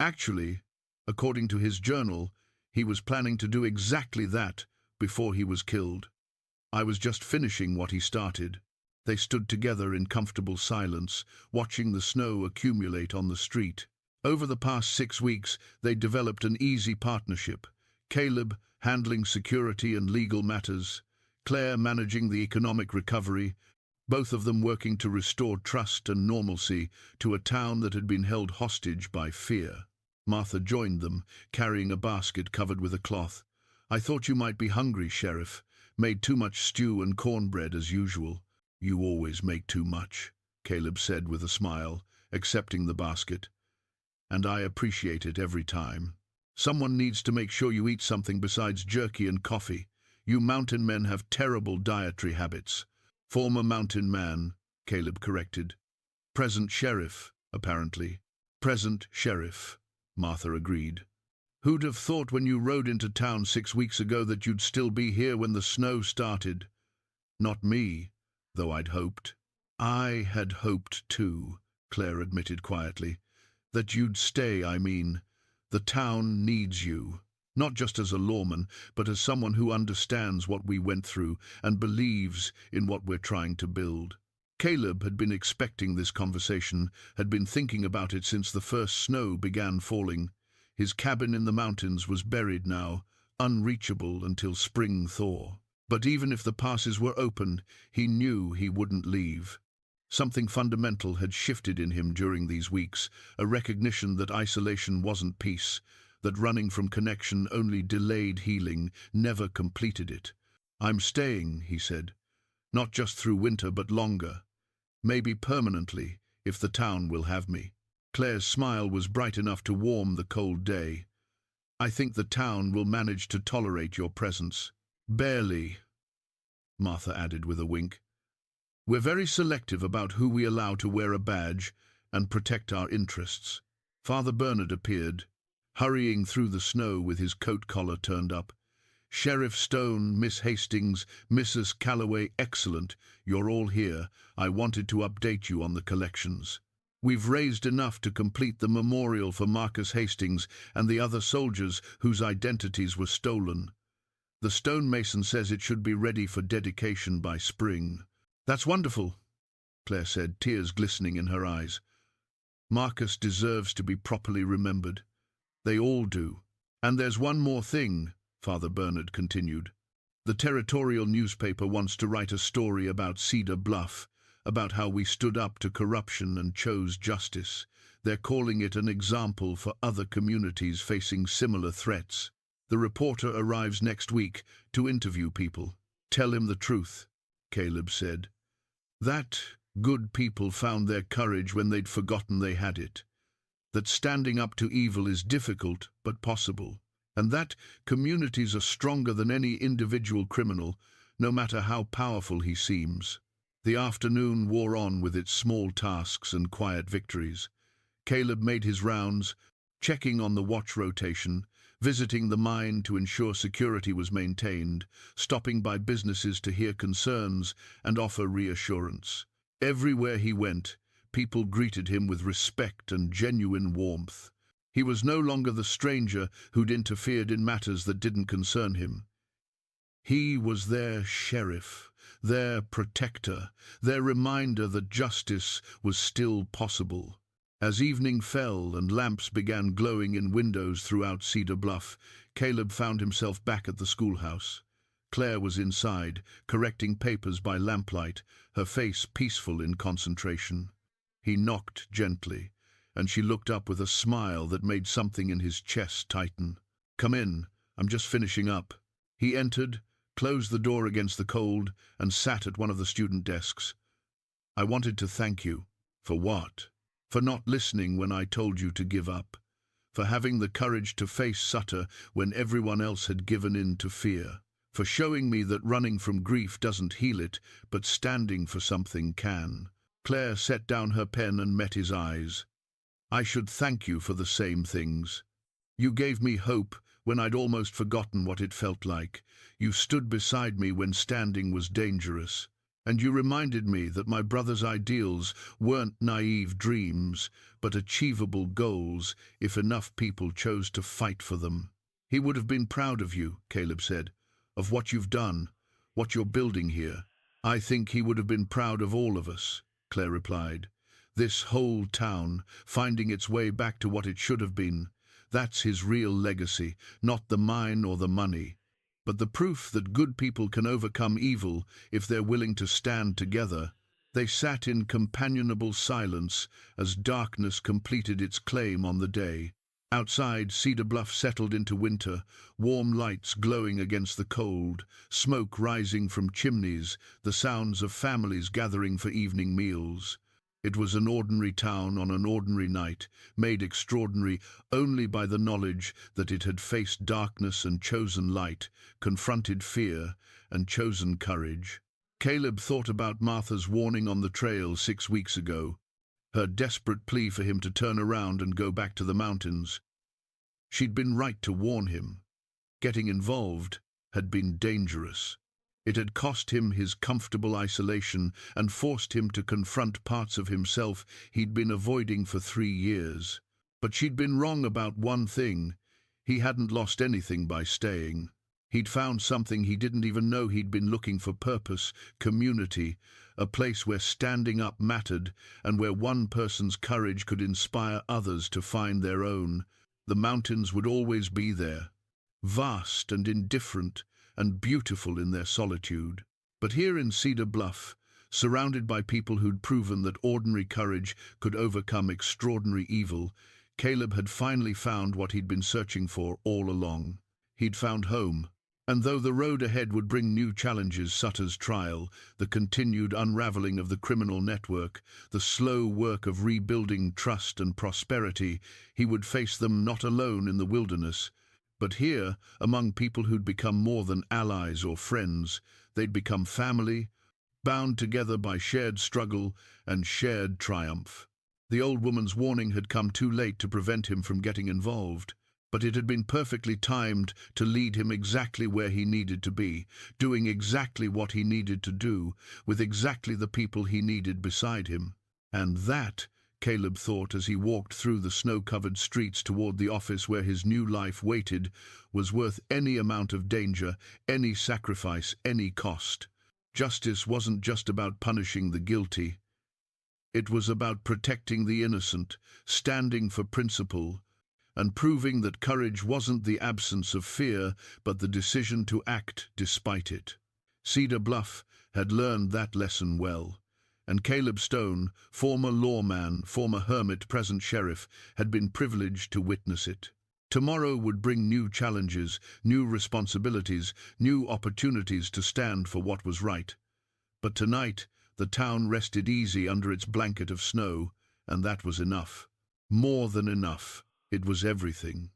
Actually, according to his journal, he was planning to do exactly that before he was killed. I was just finishing what he started. They stood together in comfortable silence, watching the snow accumulate on the street. Over the past 6 weeks, they developed an easy partnership. Caleb handling security and legal matters, Claire managing the economic recovery, both of them working to restore trust and normalcy to a town that had been held hostage by fear. Martha joined them, carrying a basket covered with a cloth. "I thought you might be hungry, Sheriff. Made too much stew and cornbread as usual." "You always make too much," Caleb said with a smile, accepting the basket. "And I appreciate it every time. Someone needs to make sure you eat something besides jerky and coffee. You mountain men have terrible dietary habits." "Former mountain man," Caleb corrected. "Present sheriff, apparently." "Present sheriff," Martha agreed. "Who'd have thought when you rode into town 6 weeks ago that you'd still be here when the snow started?" "Not me, though I'd hoped." "I had hoped too," Claire admitted quietly. "That you'd stay, I mean. The town needs you. Not just as a lawman, but as someone who understands what we went through and believes in what we're trying to build." Caleb had been expecting this conversation, had been thinking about it since the first snow began falling. His cabin in the mountains was buried now, unreachable until spring thaw. But even if the passes were open, he knew he wouldn't leave. Something fundamental had shifted in him during these weeks, a recognition that isolation wasn't peace, that running from connection only delayed healing, never completed it. "I'm staying," he said. "Not just through winter, but longer. Maybe permanently, if the town will have me." Claire's smile was bright enough to warm the cold day. "I think the town will manage to tolerate your presence." "Barely," Martha added with a wink. "We're very selective about who we allow to wear a badge and protect our interests." Father Bernard appeared, hurrying through the snow with his coat collar turned up. "Sheriff Stone, Miss Hastings, Mrs. Calloway, excellent. You're all here. I wanted to update you on the collections. We've raised enough to complete the memorial for Marcus Hastings and the other soldiers whose identities were stolen. The stonemason says it should be ready for dedication by spring." "That's wonderful," Claire said, tears glistening in her eyes. "Marcus deserves to be properly remembered. They all do. And there's one more thing," Father Bernard continued. "The territorial newspaper wants to write a story about Cedar Bluff, about how we stood up to corruption and chose justice. They're calling it an example for other communities facing similar threats. The reporter arrives next week to interview people." "Tell him the truth," Caleb said. "That good people found their courage when they'd forgotten they had it. That standing up to evil is difficult but possible. And that communities are stronger than any individual criminal, no matter how powerful he seems." The afternoon wore on with its small tasks and quiet victories. Caleb made his rounds, checking on the watch rotation, visiting the mine to ensure security was maintained, stopping by businesses to hear concerns and offer reassurance. Everywhere he went, people greeted him with respect and genuine warmth. He was no longer the stranger who'd interfered in matters that didn't concern him. He was their sheriff, their protector, their reminder that justice was still possible. As evening fell and lamps began glowing in windows throughout Cedar Bluff, Caleb found himself back at the schoolhouse. Claire was inside, correcting papers by lamplight, her face peaceful in concentration. He knocked gently, and she looked up with a smile that made something in his chest tighten. "Come in, I'm just finishing up." He entered, closed the door against the cold, and sat at one of the student desks. "I wanted to thank you." "For what?" "For not listening when I told you to give up. For having the courage to face Sutter when everyone else had given in to fear. For showing me that running from grief doesn't heal it, but standing for something can." Claire set down her pen and met his eyes. "I should thank you for the same things. You gave me hope when I'd almost forgotten what it felt like. You stood beside me when standing was dangerous. And you reminded me that my brother's ideals weren't naive dreams, but achievable goals if enough people chose to fight for them." "He would have been proud of you," Caleb said. of what you've done, what you're building here. I think he would have been proud of all of us, Claire replied. This whole town, finding its way back to what it should have been, that's his real legacy, not the mine or the money, but the proof that good people can overcome evil if they're willing to stand together. They sat in companionable silence as darkness completed its claim on the day. Outside, Cedar Bluff settled into winter, warm lights glowing against the cold, smoke rising from chimneys, the sounds of families gathering for evening meals. It was an ordinary town on an ordinary night, made extraordinary only by the knowledge that it had faced darkness and chosen light, confronted fear and chosen courage. Caleb thought about Martha's warning on the trail 6 weeks ago, her desperate plea for him to turn around and go back to the mountains. She'd been right to warn him. Getting involved had been dangerous. It had cost him his comfortable isolation and forced him to confront parts of himself he'd been avoiding for 3 years. But she'd been wrong about one thing. He hadn't lost anything by staying. He'd found something he didn't even know he'd been looking for: purpose, community, a place where standing up mattered and where one person's courage could inspire others to find their own. The mountains would always be there, vast and indifferent and beautiful in their solitude. But here in Cedar Bluff, surrounded by people who'd proven that ordinary courage could overcome extraordinary evil, Caleb had finally found what he'd been searching for all along. He'd found home. And though the road ahead would bring new challenges: Sutter's trial, the continued unraveling of the criminal network, the slow work of rebuilding trust and prosperity, he would face them not alone in the wilderness, but here, among people who'd become more than allies or friends. They'd become family, bound together by shared struggle and shared triumph. The old woman's warning had come too late to prevent him from getting involved, but it had been perfectly timed to lead him exactly where he needed to be, doing exactly what he needed to do, with exactly the people he needed beside him. And that, Caleb thought as he walked through the snow-covered streets toward the office where his new life waited, was worth any amount of danger, any sacrifice, any cost. Justice wasn't just about punishing the guilty. It was about protecting the innocent, standing for principle, and proving that courage wasn't the absence of fear, but the decision to act despite it. Cedar Bluff had learned that lesson well, and Caleb Stone, former lawman, former hermit, present sheriff, had been privileged to witness it. Tomorrow would bring new challenges, new responsibilities, new opportunities to stand for what was right. But tonight, the town rested easy under its blanket of snow, and that was enough. More than enough. It was everything.